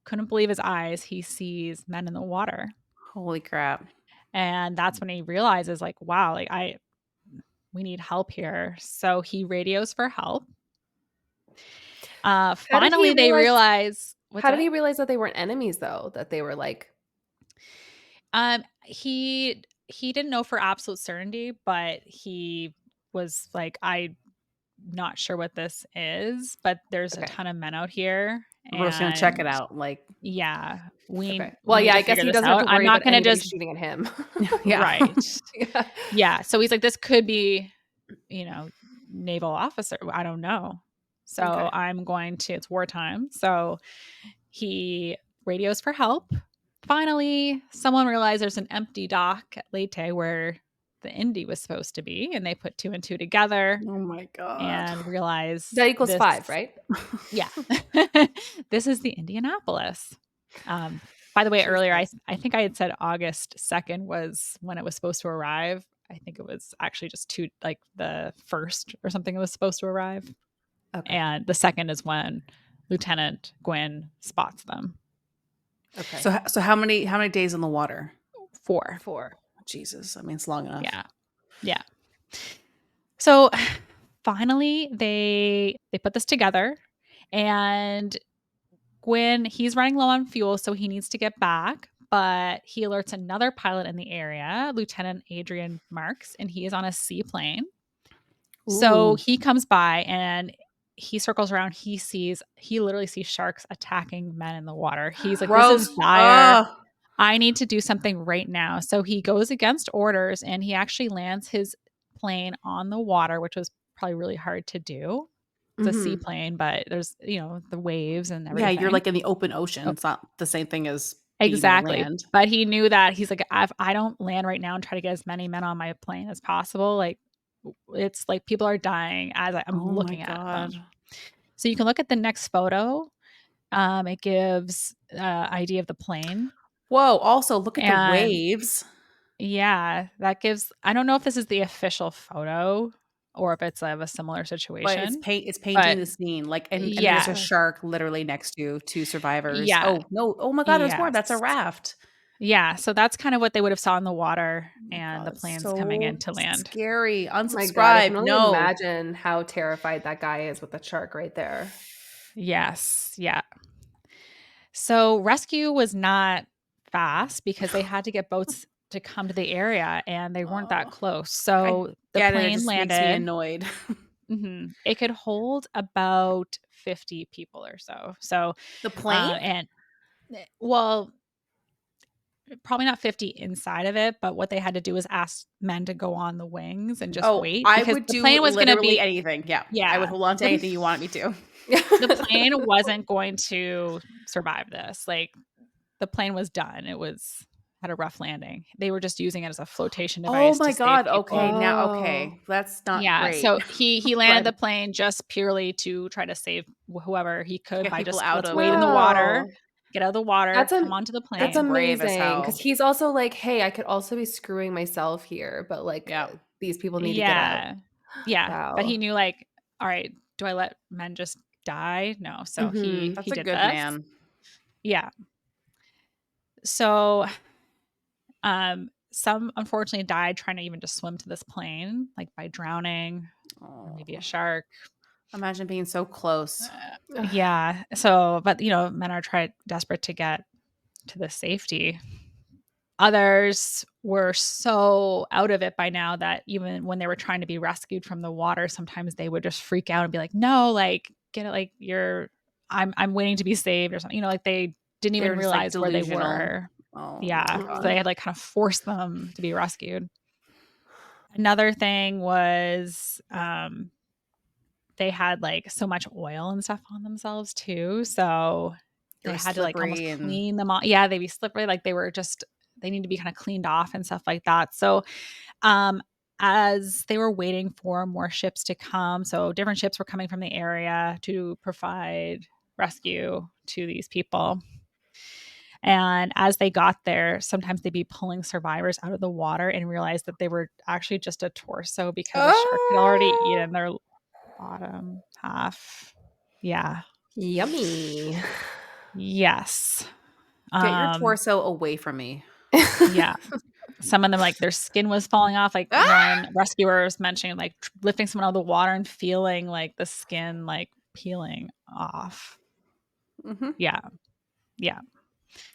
couldn't believe his eyes. He sees men in the water. Holy crap. And that's when he realizes, like, wow, like we need help here. So he radios for help. How did he Finally they realize realize what's how did that? he realize that they weren't enemies though? That they were like He didn't know for absolute certainty, but he was like, I'm not sure what this is, but there's a okay. ton of men out here. We're just gonna check it And out. Like, yeah, we Okay. we Well, need yeah, to I guess figure he this doesn't have out. to I'm worry not about gonna anybody just shooting at him. yeah. right. Yeah. Yeah. So he's like, this could be, naval officer. I don't know. So Okay. it's wartime. So he radios for help. Finally, someone realized there's an empty dock at Leyte where the Indy was supposed to be. And they put 2 and 2 together Oh my god. and realized That equals this, 5, right? yeah, this is the Indianapolis. By the way, earlier, Jesus. I think I had said August 2nd was when it was supposed to arrive. I think it was actually just like the 1st or something it was supposed to arrive. Okay. And the 2nd is when Lieutenant Gwynn spots them. Okay. So how many days in the water? 4. 4. Jesus. I mean, it's long enough. Yeah. Yeah. So finally they put this together, and When he's running low on fuel, so he needs to get back, but he alerts another pilot in the area, Lieutenant Adrian Marks, and he is on a seaplane. So Ooh. he comes by and he circles around. He literally sees sharks attacking men in the water. He's like, this is Gross. dire. I need to do something right now. So he goes against orders and he actually lands his plane on the water, which was probably really hard to do. It's a Mhm. seaplane, but there's, the waves and Yeah, you're everything. like in the open ocean. Oh, It's not the same thing as being on exactly. land. But he knew that he's like, if I don't land right now and try to get as many men on my plane as possible, like it's like people are dying as I'm Oh my looking at God. them. So you can look at the next photo. It gives idea of the plane. Whoa, also look at the And waves. yeah, that gives I don't know if this is the official photo or if it's of a similar But it's situation, painting but the scene, like, and there's a yeah. shark literally next to 2 survivors. Yeah. Oh, no. Oh my God, there's more. That's a Yes. raft. Yeah, so that's kind of what they would have saw in the water Oh my and God, the that's planes coming in so to land. scary. My god, I can Unsubscribe. only No. imagine how terrified that guy is with the shark right there. Yes, yeah. So rescue was not fast because they had to get boats to come to the area and they weren't that Oh, close. I So the get it. It plane just makes me landed. annoyed. It could hold about 50 people or so. So, The plane? and well, probably not 50 inside of it, but what they had to do was ask men to go on the wings and just Oh, wait I because would the do plane was going to literally be, anything. Yeah. I would yeah, hold on to the, anything you want me to. the plane wasn't going to survive this. Like the plane was done. Had a rough landing. They were just using it as a flotation Oh device to my save God. Okay. people. Now, Oh. okay. That's not Yeah, great. so he landed But the plane just purely to try to save whoever he to could get by people just, out "Let's of wait in the the water, Wow. get out of the water, That's come am onto the that's That's plane." brave as amazing because hell. he's also like, "Hey, I could also be screwing myself here, but, like, Yeah. these people need to get out." Yeah. Yeah, but he Wow. knew, like, "Alright, do I let men just die? No." So Mhm. he That's a did good this. man. Yeah. So, some unfortunately died trying to even just swim to this plane, like, by drowning or maybe a Oh, shark. imagine being so close. Yeah. So, but, men are desperate to get to the safety. Others were so out of it by now that even when they were trying to be rescued from the water, sometimes they would just freak out and be like, "No, like, get it, like, I'm waiting to be saved," or something, like, they didn't even They're just like realize where they delusional. were. Oh my Yeah. So God. they had, like, kind of forced them to be rescued. Another thing was, they had, like, so much oil and stuff on themselves too, so They they were had to, like, almost slippery and clean them off. Yeah, they'd be slippery, like, they need to be kinda cleaned off and stuff like that. So, um, as they were waiting for more ships to come, so different ships were coming from the area to provide rescue to these people, and as they got there, sometimes they'd be pulling survivors out of the water and realize that they were actually just a torso because a shark had already Oh, eaten their bottom half. Yeah. yummy. Yes. get your Um, torso away from me. yeah. Some of them, like, their skin was falling off, like, Ah! one rescuer was mentioning, like, lifting someone out of the water and feeling, like, the skin, like, peeling off. Mhm. Yeah. Yeah.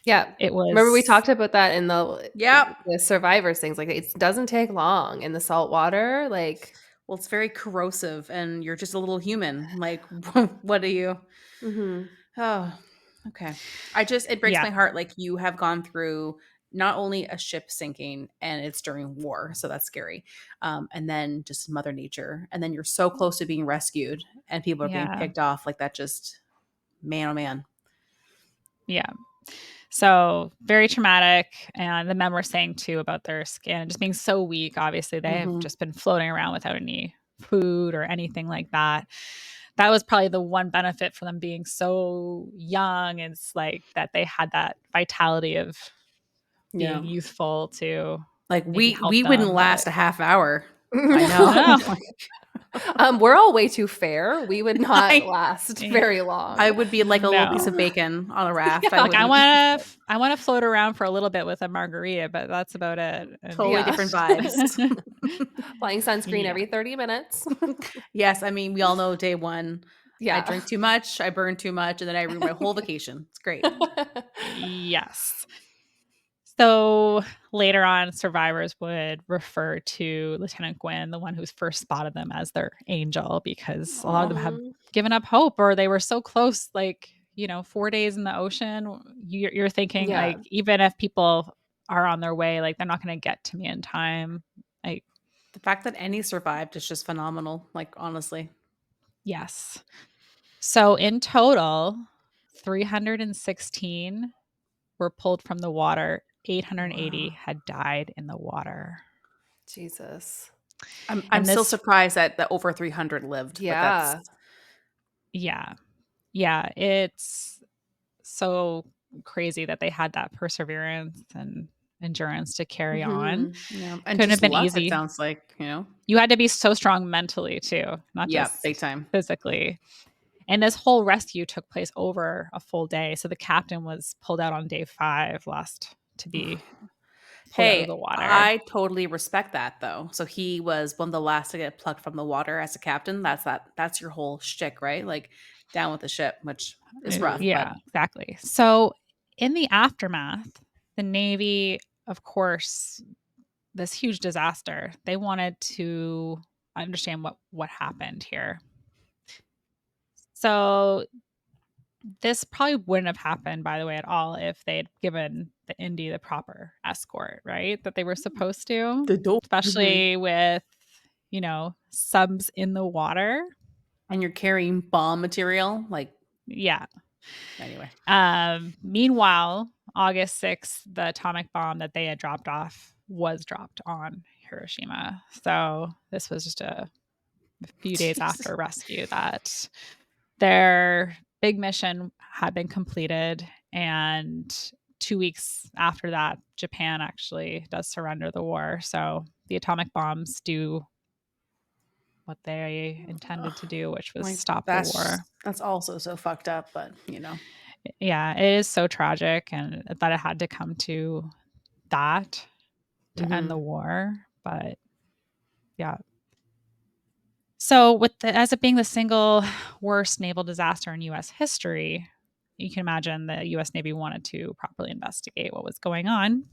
Yeah. It Remember we was talked about that in Yep. the survivors things, like, it doesn't take long in the salt water, like Well, it's very corrosive and you're just a little human. Like, what are you? mhm. Oh, okay. It breaks yeah. my heart. Like, you have gone through not only a ship sinking and it's during war, so that's scary. And then just Mother Nature. And then you're so close to being rescued and people are being Yeah. picked off. Like, that just, man, oh man. Yeah. So very traumatic. And the men were saying too about their skin just being so weak. Obviously, they have Hmm. just been floating around without any food or anything like that. That was probably the one benefit for them being so young. It's like that they had that vitality of Yeah. being youthful to Like, maybe help we wouldn't them. But last a half hour. I know. no, We're all way too fair. We would not I last eh, very long. I would be like a little piece of no. bacon on a raft. I Yeah. Like I wouldn't. want to, I want to float around for a little bit with a margarita, but that's about it. And Totally Yeah. different vibes. Applying sunscreen yeah, every 30 minutes. Yes, I mean, we all know day one. I Yeah. drink too much, I burn too much, and then I ruin my whole vacation. It's great. Yes. So later on, survivors would refer to Lieutenant Gwynn, the one who's first spotted them, as their angel, because a lot of them have Mhm. given up hope, or they were so close, like, 4 days in the ocean. You're thinking, Yeah. like, even if people are on their way, like, they're not going to get to me in time. Like, The fact that any survived is just phenomenal, like, honestly. yes. So in total, 316 were pulled from the water. 880 Wow. had died in the water. Jesus. I'm And still this, surprised that over 300 lived, but that's Yeah. yeah, yeah, it's so crazy that they had that perseverance and endurance to carry on. Mhm. yeah, and Couldn't have just been luck, it easy. sounds like. You had to be so strong mentally too, not Yeah, big just time. physically. And this whole rescue took place over a full day. So the captain was pulled out on day 5, last to be pulled out of the Hey, water. I totally respect that though. So he was one of the last to get plucked from the water as a captain. That's your whole shtick, right? Like down with the ship, which is rough, but Yeah, exactly. So in the aftermath, the Navy, of course, this huge disaster, they wanted to understand what happened here. So this probably wouldn't have happened, by the way, at all if they'd given the Indy the proper escort, right? That they were supposed to, the door. Mhm. especially with, subs in the water. And you're carrying bomb material, like Yeah. anyway. Meanwhile, August 6th, the atomic bomb that they had dropped off was dropped on Hiroshima. So this was just a few days Jesus. after rescue that their big mission had been completed. And 2 weeks after that, Japan actually does surrender the war. So the atomic bombs do what they intended to do, which was Like stop the war. that's also so fucked up, but. Yeah, it is so tragic, and that it had to come to that to end the Mhm. war. But yeah. So as it being the single worst naval disaster in US history, you can imagine the US Navy wanted to properly investigate what was going on.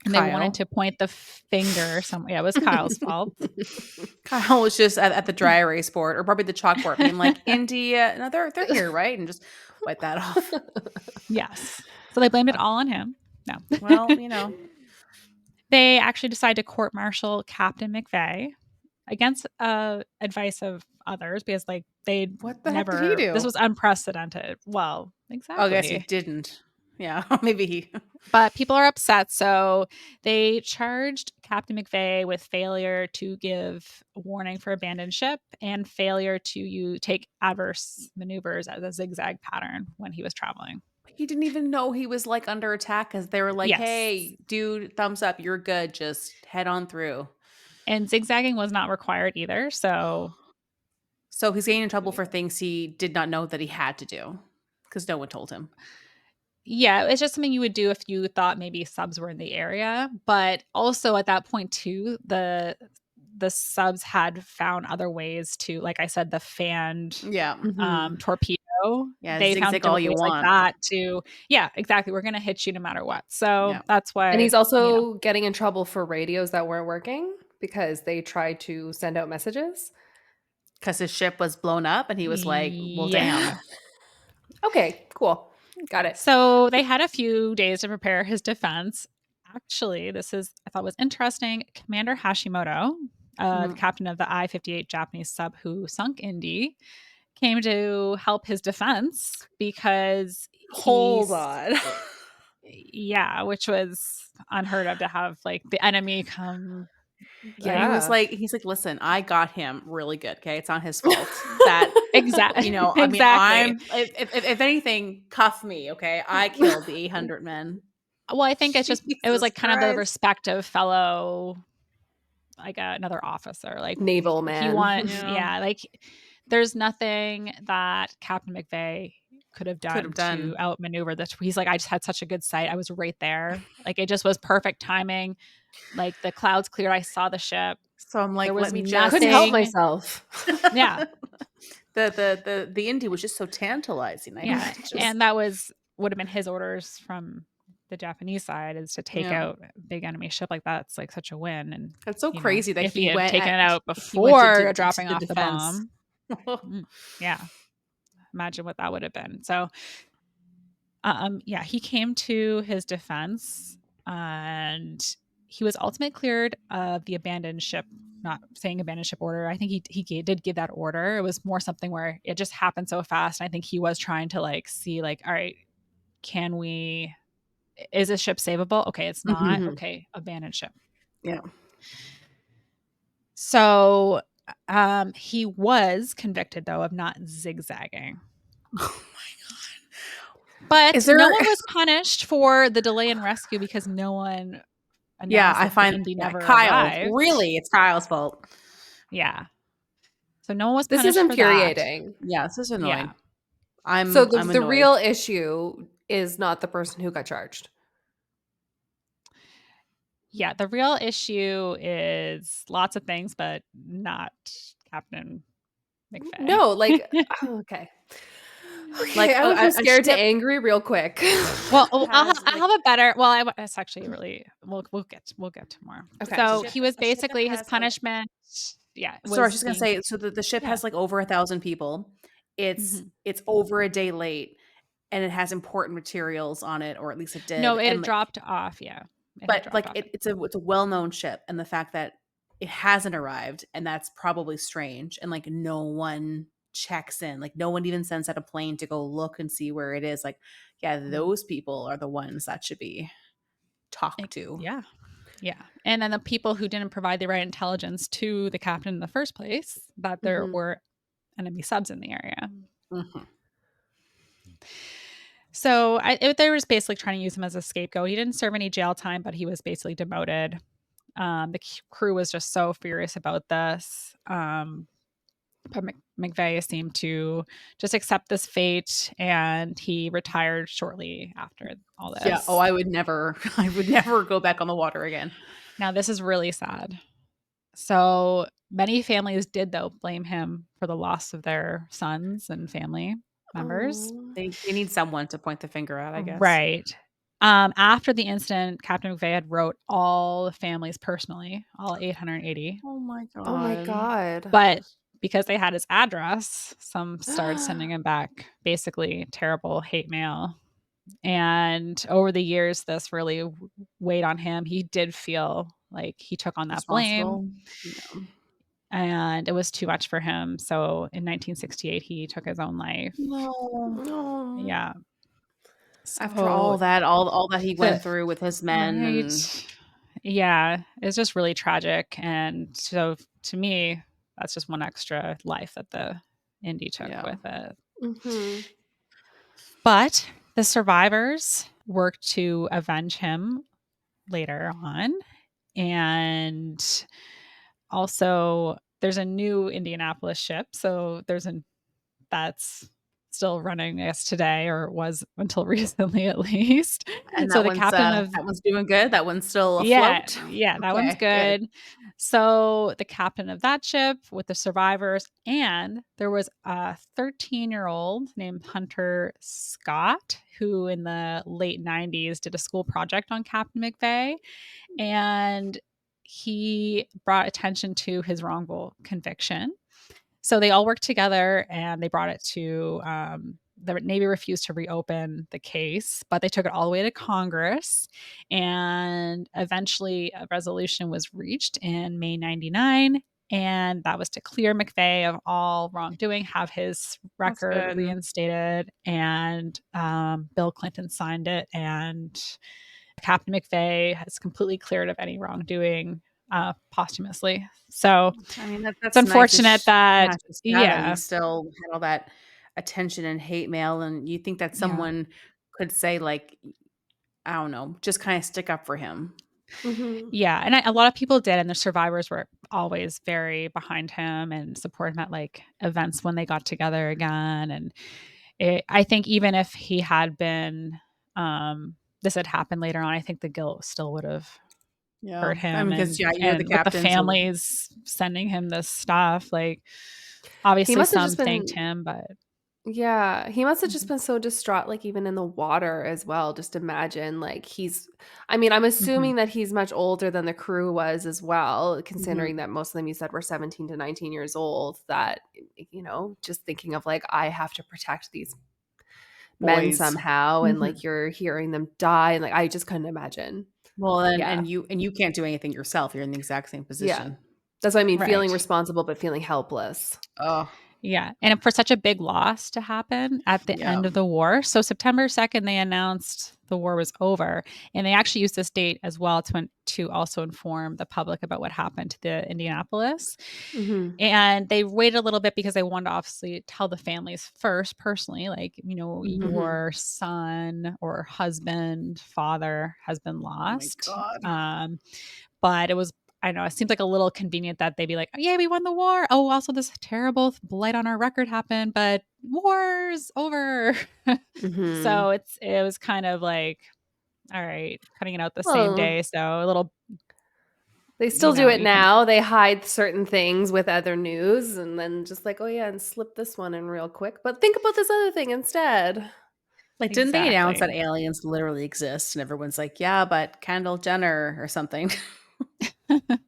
And they wanted Kyle. to point the finger it was Kyle's fault. Kyle was just at the dry erase board or probably the chalkboard being like, India, no, they're here, right? And just wipe that off. Yes. So they blamed it Uh, all on him. No. well. They actually decided to court martial Captain McVeigh against advice of others, because like they'd What the heck did he never, this do? was unprecedented. Well, Oh, I guess he exactly. didn't. Yeah, maybe he. But people are upset, so they charged Captain McVeigh with failure to give warning for abandoned ship and failure to take adverse maneuvers as a zigzag pattern when he was traveling. He didn't even know he was like under attack because they were like, Yes. "Hey, dude, thumbs up, you're good. Just head on through." And zigzagging was not required either. So So he's getting in trouble for things he did not know that he had to do because no one told him. yeah, it's just something you would do if you thought maybe subs were in the area. But also at that point too, the subs had found other ways to, like I said, the fanned Yeah. Mhm. torpedo. Yeah. They found Zigzag all different you ways like want. that to, yeah, exactly. We're gonna hit you no matter what. So Yeah. that's And why, he's also getting in trouble for radios that weren't working because they tried to send out messages. Because his ship was blown up and he was like, well, yeah. damn. Okay, cool. Got it. So they had a few days to prepare his defense. Actually, this is, I thought was interesting. Commander Hashimoto, the Mhm. captain of the I-58 Japanese sub who sunk Indy, came to help his defense because Hold he's, on. yeah, which was unheard of, to have like the enemy come. And he Like, was Yeah. like, he's like, listen, I got him really good. Okay. It's not his fault that, exactly. I mean, Exactly. if anything, cuff me. Okay. I killed the 800 men. Well, I think it was Jesus like kind of the Christ. respect of fellow, like another officer. Like Naval he man. want, Yeah. yeah, like there's nothing that Captain McVeigh could have Could have done to done. outmaneuver this. He's like, I just had such a good sight. I was right there. Like it just was perfect timing. Like the clouds cleared. I saw the ship. So I'm There like, was let me just. Couldn't help nothing. myself. Yeah. The Indy was just so tantalizing. I Yeah, just and that would have been his orders from the Japanese side, is to take yeah. out a big enemy ship like that. It's like such a win, and, It's so you know, crazy that if he had taken it out he went before to dropping the off the defense. bomb, yeah, imagine what that would have been. So, yeah, he came to his defense, and he was ultimately cleared of the abandoned ship, not saying abandoned ship order. I think did give that order. It was more something where it just happened so fast. And I think he was trying to like see like, all right, can we, is this ship savable? Okay, it's not. Mhm. Okay, abandoned ship. Yeah. So he was convicted though of not zigzagging. Oh Is But there no one was punished for the delay in rescue because no one Yeah, announced I that the find Indy yeah, never Kyle's. arrived. Really, it's Kyle's fault. Yeah. So no one was This is punished for that. infuriating. Yeah, this is Yeah. annoying. So I'm the annoyed. real issue is not the person who got charged. Yeah. The real issue is lots of things, but not Captain McVeigh. No, like oh, okay. Okay, Like I went from a scared to ship angry real quick. Well, has I'll like have a better. Well, it's actually really. We'll get to more. Okay. So he was a ship that basically his has like punishment. Yeah, sorry, I was was just gonna being. say so the ship Yeah. has like over 1,000 people. Mhm. It's over a day late and it has important materials on it, or at least it No, did. it had And dropped off. Yeah, it had but dropped like off. it's a well-known ship, and the fact that it hasn't arrived, and that's probably strange, and like no one checks in, like no one even sends out a plane to go look and see where it is. Like yeah, Mhm. those people are the ones that should be talked to. Yeah, yeah. And then the people who didn't provide the right intelligence to the captain in the first place, that there Mhm. were enemy subs in the area. Mhm. So they were basically trying to use him as a scapegoat. He didn't serve any jail time, but he was basically demoted. The crew was just so furious about this. But McVeigh seemed to just accept this fate, and he retired shortly after all Yeah. Oh, this. I would never, I would never go back on the water again. Now, this is really sad. So many families did, though, blame him for the loss of their sons and family members. Oh. They need someone to point the finger at, I guess. Right. After the incident, Captain McVeigh had wrote all the families personally, all 880. Oh my Oh my god. god. But because they had his address, some started sending him back basically terrible hate mail. And over the years, this really weighed on him. He did feel like he took on that blame, Responsible. Yeah. and it was too much for him. So in 1968, he took his own life. No. Oh. Yeah. After So all that, all that he the went through with his men and right. Yeah, it's just really tragic. And so to me, that's just one extra life that the Indy took yeah. with it. Mhm. But the survivors worked to avenge him later on. And also, there's a new Indianapolis ship. So that's still running, I guess, today, or was until recently at least. And So the captain of that one's doing good. That one's still yeah, afloat. yeah, that one's Okay, good. good. So the captain of that ship with the survivors, and there was a 13-year-old named Hunter Scott who in the late 90s did a school project on Captain McVeigh, and he brought attention to his wrongful conviction. So they all worked together and they brought it to the Navy refused to reopen the case, but they took it all the way to Congress. And eventually a resolution was reached in May 99. And that was to clear McVeigh of all wrongdoing, have his That's record good. reinstated. And Bill Clinton signed it. And Captain McVeigh is completely cleared of any wrongdoing posthumously. So I mean, it's that's nice. unfortunate Yeah, that it's just sad that he yeah, still had all that attention and hate mail, and you think that yeah, someone could say, like, I don't know, just kinda stick up for him. Mhm. yeah, and a lot of people did, and the survivors were always very behind him and support him at, like, events when they got together again, and I think even if he had been, this had happened later on, I think the guilt still would've Yeah. hurt I him, mean, because yeah, you're the and with the captain, so families sending him this stuff, like, He Obviously, must have some just thanked been him, but Yeah, he must have just Mhm. been so distraught, like, even in the water as well. Just imagine, like, I mean, I'm Mhm. assuming that he's much older than the crew was as well, Mhm. considering that most of them you said were 17 to 19 years old, that, just thinking of, like, I have to protect these men Boys. somehow, and, Mhm. like, you're hearing them die, and, like, I just couldn't imagine. Well, Yeah. and you can't do anything yourself. You're in the exact same Yeah. position. That's what I mean, feeling Right. responsible, but feeling helpless. Oh, Yeah, and for such a big loss to happen at the yeah. end of the war. So September 2nd, they announced the war was over, and they actually used this date as well to also inform the public about what happened to the Indianapolis. Mhm. And they waited a little bit because they wanted to obviously tell the families first personally, like, Mhm. Mhm. your son or husband, father has been Oh my lost. god. But it was I know it seems like a little convenient that they'd be like, "Yeah, we won the war. Oh, also this terrible blight on our record happened, but war's over." Mhm. So it was kind of like, all right, putting it out the same Well, day. So a little, they still do it you can now. They hide certain things with other news and then just like, "Oh, yeah, and slip this one in real quick, but think about this other thing instead." Like, didn't they announce exactly. that aliens literally exist? And everyone's like, "Yeah, but Kendall Jenner or something."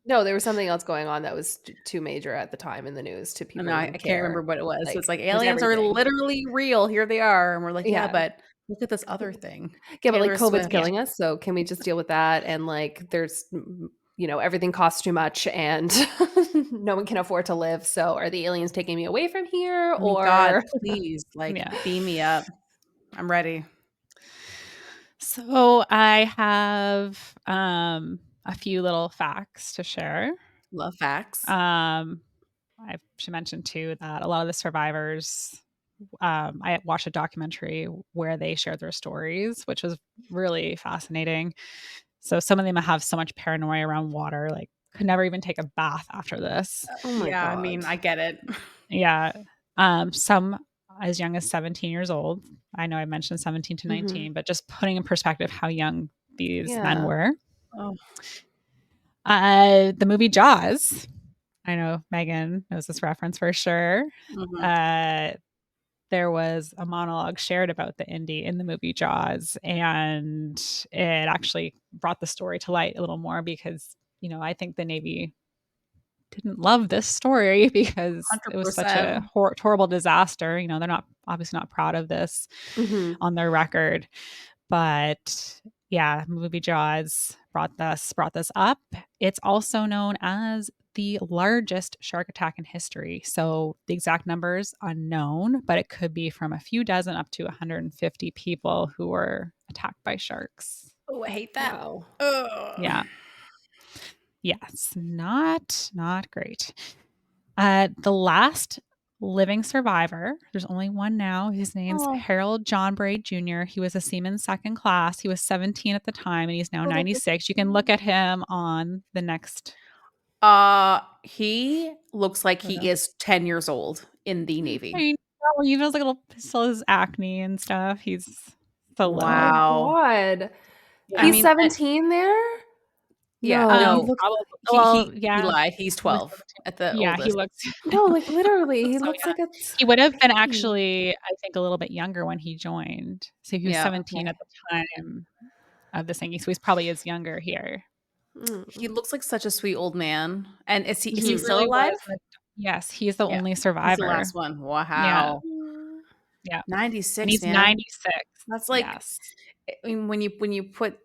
No, there was something else going on that was t too major at the time in the news to And people I even can't remember care. what it was. It's Like, like, there's "Aliens are everything. literally real. Here they are." And we're like, "Yeah, Yeah. but look at this other thing. Yeah, but, like, Taylor COVID's Swift." Yeah. killing us, so can we just deal with that? And, like, everything costs too much and no one can afford to live, so are the aliens taking me away from here I mean, God, or please, like, Yeah. beam me up. I'm ready. So I have a few little facts to share. Love facts. Um, I should mention too that a lot of the survivors, I watched a documentary where they shared their stories, which was really fascinating. So some of them have so much paranoia around water, like could never even take a bath after this. Oh my Yeah, I god. mean, I get it. Yeah. Some as young as 17 years old. I know I mentioned 17 to Mhm. 19, but just putting in perspective how young these men Yeah. were. Oh, The movie Jaws. I know Megan knows this reference for sure. mhm. Uh, there was a monologue shared about the Indy in the movie Jaws, and it actually brought the story to light a little more because, I think the Navy didn't love this story because it was such a 100%. horrible disaster. They're not obviously not proud of this Mhm. on their record. But yeah, movie Jaws brought this up. It's also known as the largest shark attack in history. So the exact numbers unknown, but it could be from a few dozen up to 150 people who were attacked by sharks. Oh, I hate that. Wow. Ugh. Yeah. Yes, not great. The last living survivor, there's only one now. His name's Oh, Harold John Bray Jr. He was a seaman second class. He was 17 at the time and he's now oh, that's 96. You can look at him on the next He looks like he photo. is 10 years old in the I Navy. mean, he knows like little still his acne and stuff. He's so oh my little. Wow. god. I Yeah. He's mean, 17 there? yeah, No, he no, looks Probably. he Well, he he yeah. lied. He's Probably 12 17. at the Yeah, he oldest. looks no, like, literally, he looks so looks young. like a He would have been baby. actually, I think, a little bit younger when he joined. So he was Yeah. 17 Okay. at the time of this thing. So he's probably is younger here. He Mm. looks like such a sweet old man. And is he He Mhm. still really alive? was. Yes, he's the Yeah. only He's the survivor. last one. Yeah, Wow. Mm. yeah, and 96, he's man. 96. That's like Yes. I mean, when you put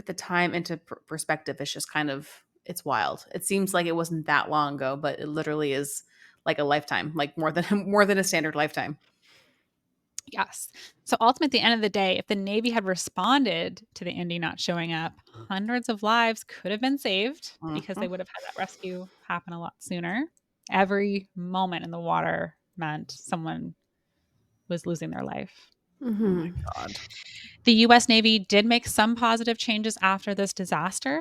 the time into perspective, it's just kind of it's wild. It seems like it wasn't that long ago, but it literally is like a lifetime, like more than more than a standard lifetime. Yes. So ultimately, at the end of the day, if the Navy had responded to the Indy not showing up, hundreds of lives could have been saved because they Mhm. would have had that rescue happen a lot sooner. Every moment in the water meant someone was losing their life. Oh my Mhm. god. The US Navy did make some positive changes after this disaster.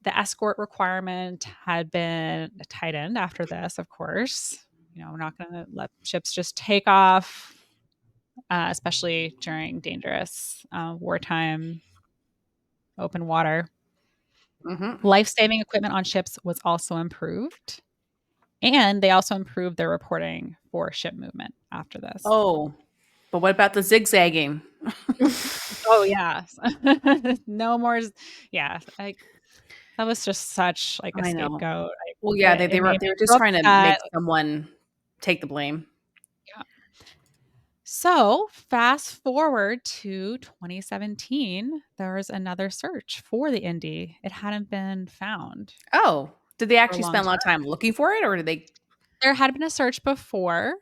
The escort requirement had been tightened after this, of course. We're not going to let ships just take off, especially during dangerous wartime open water. Mhm. Life saving equipment on ships was also improved. And they also improved their reporting for ship movement after this. Oh, but what about the zigzagging? Oh, yeah. No more. Yeah. That was just such like a I know. scapegoat. Well, yeah, It made they me were just so trying to upset. make someone take the blame. Yeah. So, fast forward to 2017, there was another search for the Indy. It hadn't been found Oh, did they for a actually long spend a lot of time. time looking for it, or did they? There had been a search before,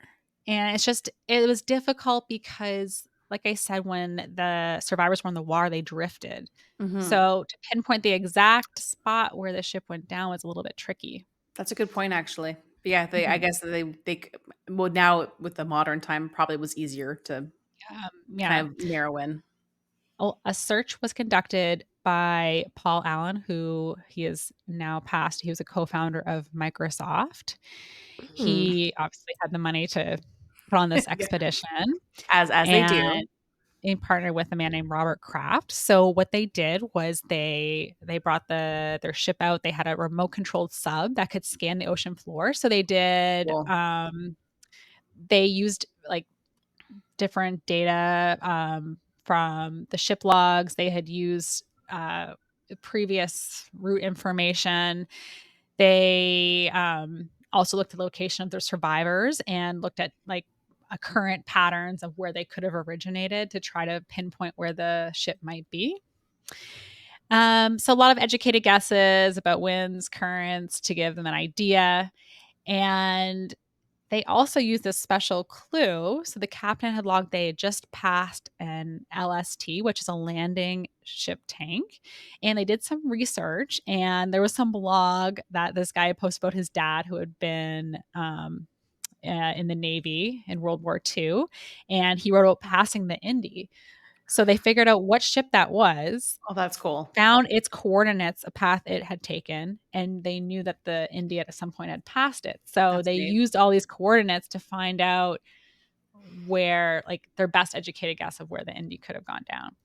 and it was difficult because, like I said, when the survivors were in the water, they drifted. Mhm. So, to pinpoint the exact spot where the ship went down was a little bit tricky. That's a good point, actually. But yeah, I Mhm. guess well, now with the modern time, probably was easier to Yeah. kind of narrow in. A search was conducted by Paul Allen, who he is now passed. He was a co-founder of Microsoft. Hmm. He obviously had the money to put on this Yeah. expedition, As they do. and he partnered with a man named Robert Kraft. So what they did was they brought their ship out. They had a remote controlled sub that could scan the ocean floor. So Cool. they used like different data from the ship logs. They had used previous route information. They also looked at the location of their survivors and looked at like a current patterns of where they could have originated to try to pinpoint where the ship might be. So a lot of educated guesses about winds, currents to give them an idea. And they also used this special clue. So the captain had logged they had just passed an LST, which is a landing ship tank. And they did some research, and there was some blog that this guy posted about his dad who had been in the Navy in World War II. And he wrote about passing the Indy. So they figured out what ship that was, Oh, that's cool. found its coordinates, a path it had taken, and they knew that the Indy at some point had passed it. So That's they neat. used all these coordinates to find out where, like, their best educated guess of where the Indy could have gone down.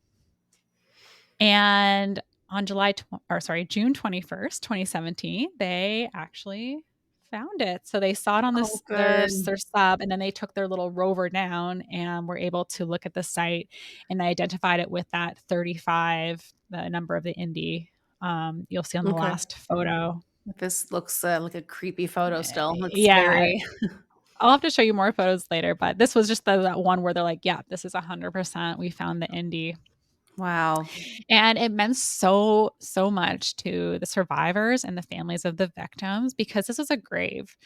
And on June 21st, 2017, they actually found it. So they saw it on Oh, this good. their sub, and then they took their little rover down and were able to look at the site, and they identified it with that 35, the number of the Indy. You'll see on the Okay. last photo. This looks like a creepy photo still. It's Yeah, scary. I'll have to show you more photos later, but this was just that one where they're like, "Yeah, this is 100%. We found the Indy." Wow. And it meant so, so much to the survivors and the families of the victims because this was a grave,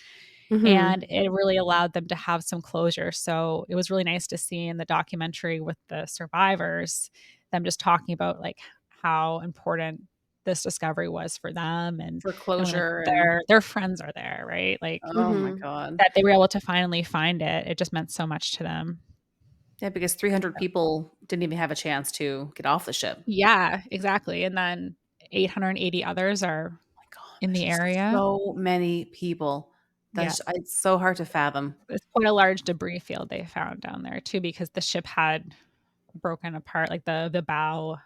and Hmm. it really allowed them to have some closure. So it was really nice to see in the documentary with the survivors, them just talking about like how important this discovery was for them, For and when like closure and their friends are there, right? Like oh my Hmm. god. that they were able to finally find it. It just meant so much to them. Yeah, because 300 people didn't even have a chance to get off the ship. Yeah, exactly. And then 880 others are My god, in that's the just area. so many people. Yeah. It's so hard to fathom It's quite a large debris field they found down there too, because the ship had broken apart. Like the bow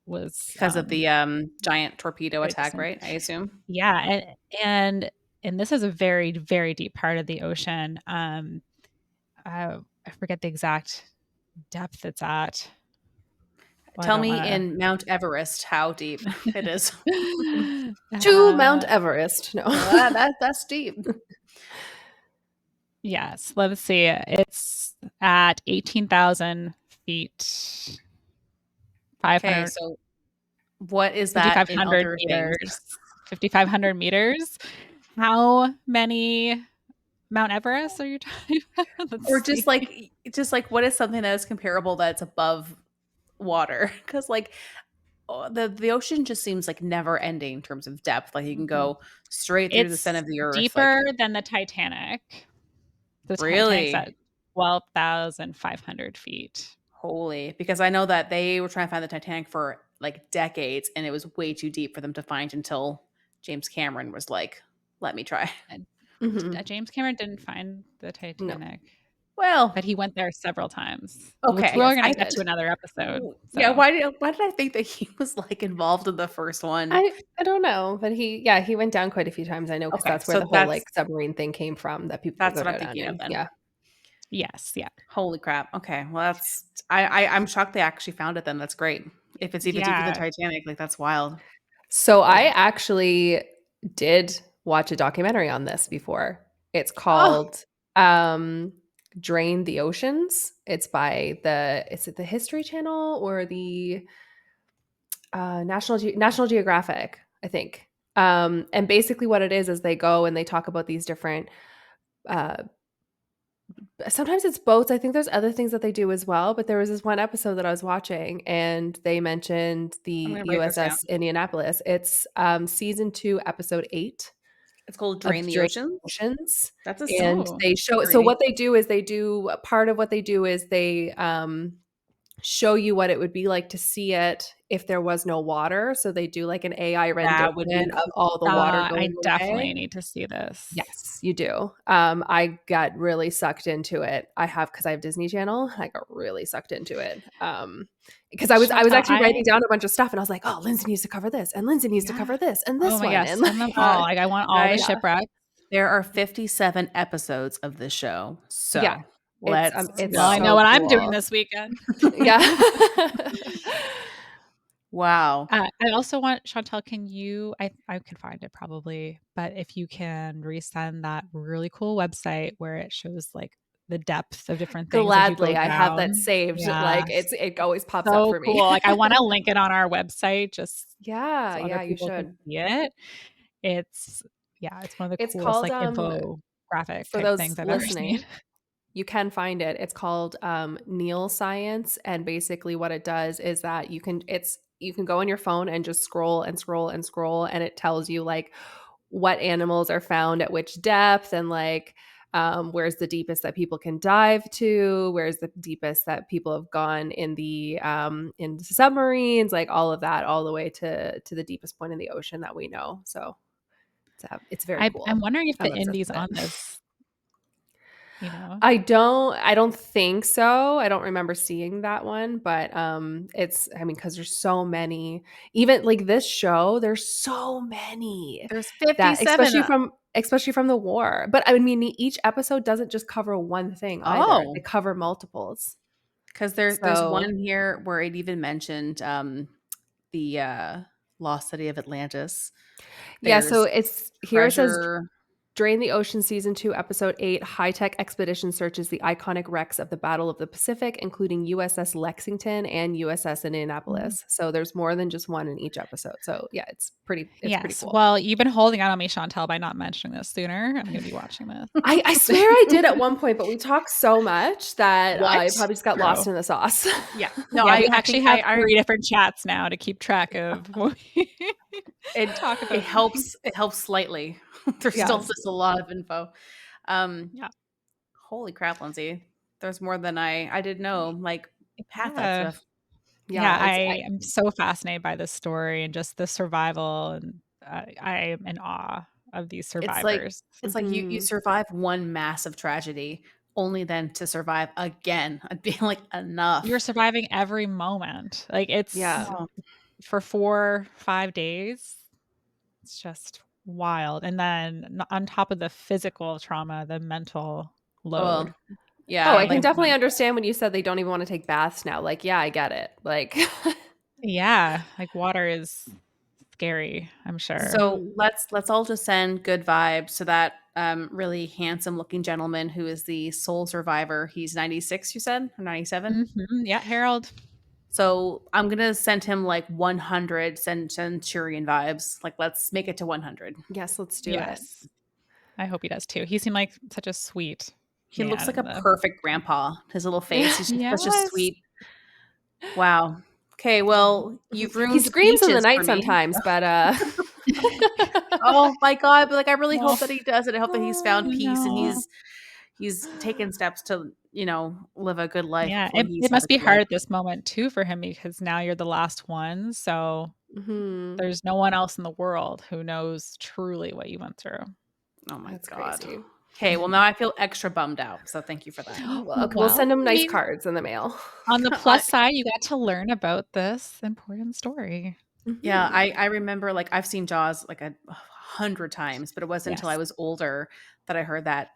was because of the, giant torpedo quite attack, distant. right? I assume? Yeah, and and this is a very, very deep part of the ocean. I forget the exact depth it's at. Well, I Tell don't me want in Mount Everest how deep it is. to. To Mount Everest. No. Well, that's deep. Yes, let's see. It's at 18,000 feet, Okay, 500 so what is that in 5,500 other things? meters. 5,500 meters. How many Mount Everest are you talking about? Or Let's see. just like what is something that is comparable that's above water? Because like the ocean just seems like never ending in terms of depth. Like you can Mhm. go straight through the center It's of the earth. Like deeper than the Titanic. The Titanic's really, at 12,500 feet. holy. Because I know that they were trying to find the Titanic for like decades, and it was way too deep for them to find until James Cameron was like, "Let me try." And Hmm. James Cameron didn't find the No. Titanic. Well, but he went there several times, which okay. we're Yes, gonna he get to did. another episode. Yeah, So why did I think that he was, like, involved in the first one? I don't know, but he went down quite a few times, I know, because Okay, that's where so the whole, like, submarine thing came from that people could that's go what I'm down thinking of in. then. Yeah. yes, yeah. Holy crap. Okay, well, that's I'm shocked they actually found it then, that's great. If it's even deeper than Yeah. Titanic, like, that's wild. So I Yeah. actually did watch a documentary on this before. It's Oh, called, Drain the Oceans. It's by is it the History Channel or the, National Geographic, I think. And basically what it is they go and they talk about these different, uh sometimes it's boats. I think there's other things that they do as well, but there was this one episode that I was watching and they mentioned I'm the gonna write this down. USS Indianapolis. It's, season 2, episode 8 It's called of Drain the Drake Oceans? Oceans, That's a and Oh, they show so scary. what they do is part of what they do is they, show you what it would be like to see it if there was no water, so they do, like, an AI That would be rendition of cool. all the water I going definitely away. need to see this. Yes, you do. I got really sucked into it. Because I have Disney Channel, I got really sucked into it. Because I was Chantal, actually writing down a bunch of stuff, and I was like, "Oh, Lindsay needs to cover this, and Lindsay needs to yeah. cover this, and Oh this my one," gosh, and send them like, Uh, all. Like, I want all the guys, yeah, shipwrecks. there are 57 episodes of this show, yeah. so It's let's it's Well, I go. know so what I'm doing cool. this weekend. Yeah. Wow. I also want Chantal, can you I could find it probably, but if you can resend that really cool website where it shows, like, the depth of different things as you go Gladly, I have that down. saved. Like, Yes. it always pops up So for me. cool. Like, I wanna link it on our website just Yeah, so other yeah, you people can should. see it. It's yeah, it's one of the It's coolest, called, like, infographic for type those things I've ever seen. listening, you can find it. It's called, Neil Science, and basically what it does is that you can go on your phone and just scroll and scroll and scroll, and it tells you, like, what animals are found at which depth and, like, where's the deepest that people can dive to, where's the deepest that people have gone in submarines, like, all of that, all the way to the deepest point in the ocean that we know. So, it's very I'm cool. wondering if I'm the obsessed indie's with on it. this, you know? I don't think so. I don't remember seeing that one, but, I mean, because there's so many. Even, like, this show, there's so many There's that 57. especially from the war. But, I mean, each episode doesn't just cover one thing either. They Oh, cover multiples. because there's So one here where it even mentioned, the, lost city of Atlantis. yeah, so There's it's here it says treasure. Drain the Ocean Season 2, Episode 8, high-tech expedition searches the iconic wrecks of the Battle of the Pacific, including USS Lexington and USS Mhm. Indianapolis. So there's more than just one in each episode. So yeah, it's pretty Yes. cool. Well, you've been holding out on me, Chantal, by not mentioning this sooner. I'm gonna be watching this. I swear I did at one point, but we talked so much that What? I probably just got lost True. in the sauce. Yeah. No, Yeah, we I actually think have I 3 different chats now to keep track of what we it talk it about things. helps slightly. There's still Yes. just a lot of info. Um, Yeah. Holy crap, Lindsay. There's more than I did know, like, half that Yeah. stuff. Yeah, Yeah, I am so fascinated by this story and just the survival, and I am in awe of these It's like survivors. you Mhm. survive one massive tragedy only then to survive again and being like, You're "Enough." surviving every moment. Like, it's Yeah. Oh, for 4, 5 days. It's just wild, and then on top of the physical trauma, the mental load. well, Oh, yeah, I can like, definitely understand when you said they don't even want to take baths now. Like, yeah, I get it. Like, Yeah, like, water is scary, I'm sure. so Mhm. let's all just send good vibes to that, really handsome looking gentleman who is the sole survivor. He's 96, you said? Or 97? Mhm, yeah, Harold. So I'm gonna send him like 100 Centurion vibes. Like, let's make it to 100. Yes, let's do it. Yes, I hope he does too. He seemed like such a sweet He looks man like in a the perfect grandpa. His little face, he's just such a Yes. sweet. Wow. Okay, well, you've He ruined screams in the beaches for night me. sometimes, but, Oh my god, but, like, I really Oh, hope that he does it. I hope that he's Oh, found I peace and know. he's taken steps to, live a good life Yeah, before it he's had must a be good life. hard at this moment too for him because now you're the last one, so mhm. there's no one else in the world who knows truly what you went through. Oh my That's god. crazy. Okay, well, now I feel extra bummed out, so thank you for that. Well, we'll Well, send them I nice mean, cards in the mail. on the I plus side, you got to learn about this important story. Yeah, Mhm. I remember, like, I've seen Jaws, like, 100 times, but it wasn't until I Yes. was older that I heard that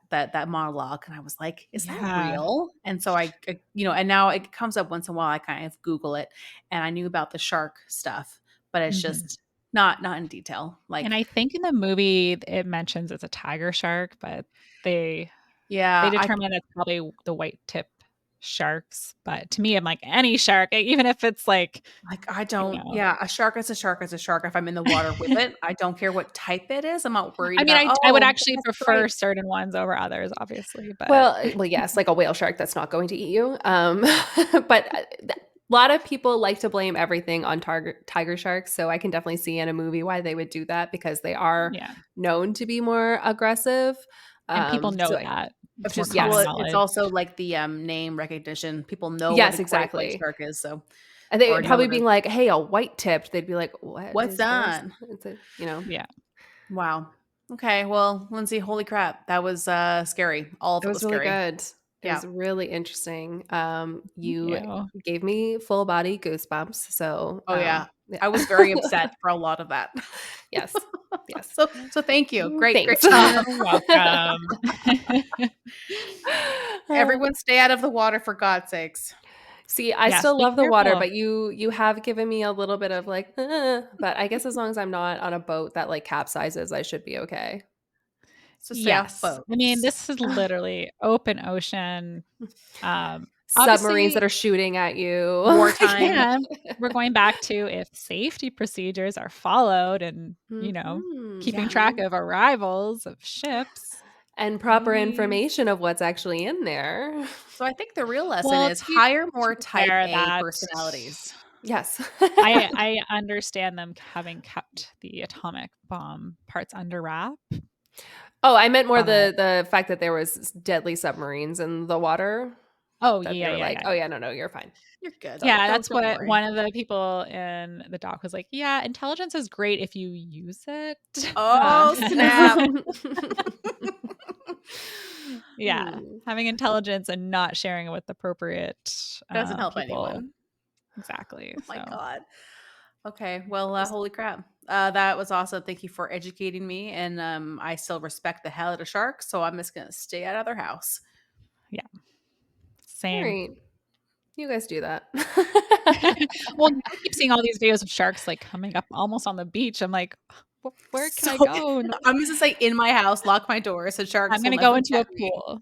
monologue, and I was like, "Is that Yeah. real?" And so and now it comes up once in a while, I kind of Google it, and I knew about the shark stuff, but it's Mhm. just not in detail, And like I think in the movie it mentions it's a tiger shark, but they yeah, I determine it's probably the white tip sharks. But to me, I'm like any shark, even if it's like, like, I you don't know. yeah, a shark is a shark is a shark if I'm in the water with it, I don't care what type it is, I'm not worried I mean, about, I would "Oh, it actually has prefer stripes." certain ones over others, obviously, but Well, yes, like a whale shark that's not going to eat you. But a lot of people like to blame everything on tiger sharks, so I can definitely see in a movie why they would do that because they are yeah. known to be more aggressive. And people know So that. It's It's more just common yes, it's knowledge. also like the, name recognition. People know what yes, a great white exactly. shark is, so And they or know probably what a being like, "Hey, a white tipped," they'd be like, "What "What's is this?" that?" It's a, you know, Yeah. Wow. Okay, well, Lindsay, holy crap, that was, scary. All of it it was was really scary. good. It Yeah. was really interesting. Thank You you. gave me full body goosebumps. So, Oh, yeah. yeah. I was very upset for a lot of that. Yes. Yes. So thank you. Great Thanks. job. You're welcome. Uh, Everyone stay out of the water for God's sakes. See, I Yes, still be love the water, careful. but you have given me a little bit of like, but I guess as long as I'm not on a boat that like capsizes, I should be okay. So stay off Yes. I mean, boats. this is literally open ocean. Submarines that Obviously, are shooting at you. Wartime. again, we're going back to if safety procedures are followed and, keeping track Yeah. Mhm. of arrivals of ships, And proper maybe. information of what's actually in there. So I think the real lesson Well, is hire more to be type fair, A that personalities. Yes. I understand them having kept the atomic bomb parts under wrap, Oh, I meant more but the fact that there was deadly submarines in the water oh, that they yeah, were yeah, like, yeah, "Oh, yeah. yeah, no, you're fine. You're good. Yeah, Don't that's don't what worry. one of the people in the doc was like, "Yeah, intelligence is great if you use it." Uh, Oh, snap. yeah, Hmm. having intelligence and not sharing it with appropriate, Doesn't help people. anyone. Exactly, Oh my so god. Okay, well, Gross. holy crap. That was awesome. Thank you for educating me, and, I still respect the hell out of sharks, so I'm just gonna stay out of their house. yeah, same. Alright. You guys do that. Well, now I keep seeing all these videos of sharks, like, coming up almost on the beach. I'm like, Where can So, I go? No, I'm just gonna say in my house, lock my door so I'm sharks will gonna go never into get a me. pool."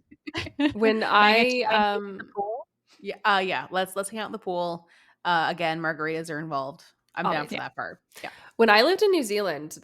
When Then I get to I, try and get in the pool. Yeah, yeah, let's hang out in the pool. Again, margaritas are involved. I'm down for always. Yeah. that part. Yeah. When I lived in New Zealand,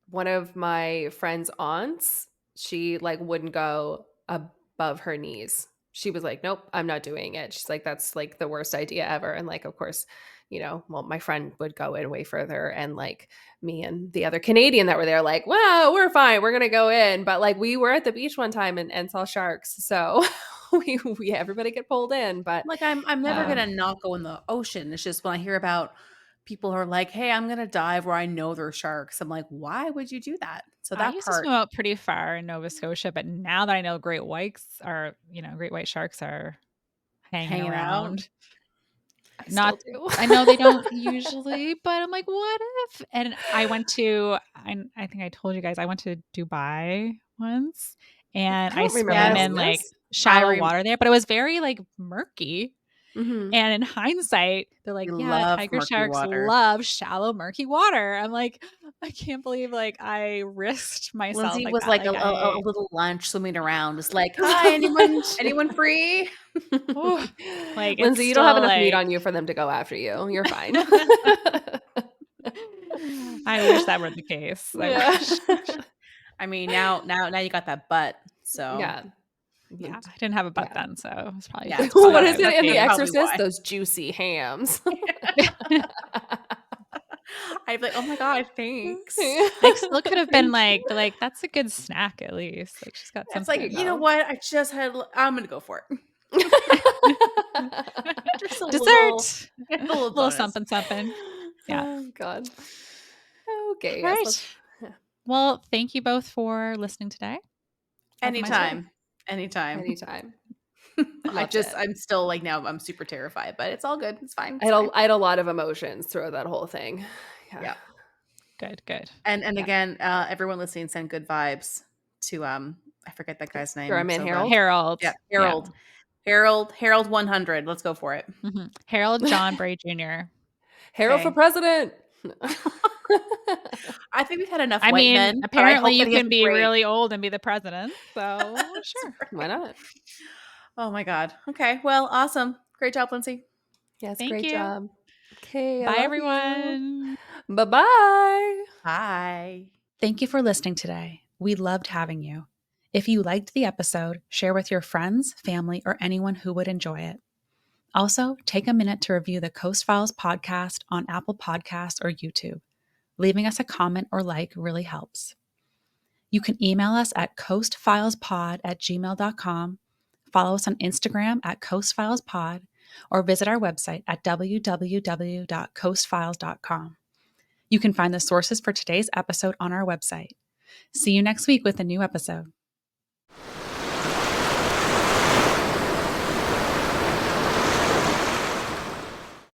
one of my friend's aunts, she, like, wouldn't go above her knees. She was like, "Nope, I'm not doing it." She's like, "That's, like, the worst idea ever," and, like, of course, well, my friend would go in way further, and, like, me and the other Canadian that were there, like, "Well, we're fine, we're gonna go in," but, like, we were at the beach one time and saw sharks, so we everybody get pulled in, but, Like, I'm never um gonna not go in the ocean. It's just when I hear about people who are like, "Hey, I'm gonna dive where I know there's sharks." I'm like, "Why would you do that?" So I that used to part swim out pretty far in Nova Scotia, but now that I know great white sharks are hanging hanging out. around. I Not still do. I know they don't usually, but I'm like, "What if?" And I think I told you guys, I went to Dubai once, and I I don't remember swam Yes, in, knowing like, this. I shallow water there, but it was very, like, murky. Mhm. And in hindsight, they're we like, "Yeah, love tiger murky sharks water. love shallow, murky water." I'm like, "I can't believe, like, I risked myself Lindsay like was that." like Like, a I little lunch swimming around, just like, "Hi, anyone free?" ooh, like, it's Lindsay, you don't have still, enough meat like on you for them to go after you. You're fine. I wish that were the case. I Yeah. wish. I mean, now you got that butt, so Yeah. Yeah, And I didn't have a butt yeah. then, so it's probably yeah, that's probably What so why is it was it in The that's okay. probably Exorcist? why. Those juicy hams. I'd be like, "Oh my god, thanks." Like, still could have been Thank like you. like, "That's a good snack at least." Like, she's got It's There like, you something. "You know go. what? I just had I'm gonna go for it." Just Dessert. a A little little bonus. something, something. Yeah. Oh, God. Okay, yes, let's Alright. Well, thank you both for listening today. of my story. Anytime. Anytime. Anytime. I Loved just it. I'm still like now I'm super terrified, but it's all good. It's fine. I It's had a fine. I had a lot of emotions throughout that whole thing. Yeah. Yeah. Good, good. And Yeah. again, everyone listening, send good vibes to I forget that guy's name. Throw I'm him in, so bad. Harold. Harold. Yeah, Yeah. Harold. Harold 100. Let's go for it. Harold John Bray Jr. Harold for Okay. president. I think we've had enough I white mean, men, but I apparently hope that you he has can a be great. really old and be the president. So, That's sure. Why right. not? Oh my God. Okay. Well, awesome. Great job, Lindsay. Yes, Thank great you. job. Okay, I Bye, love you. everyone. Bye-bye. Bye. Thank you for listening today. We loved having you. If you liked the episode, share with your friends, family, or anyone who would enjoy it. Also, take a minute to review the Coast Files podcast on Apple Podcasts or YouTube. Leaving us a comment or like really helps. You can email us at coastfilespod@gmail.com, follow us on Instagram at coastfilespod, or visit our website at www.coastfiles.com. You can find the sources for today's episode on our website. See you next week with a new episode.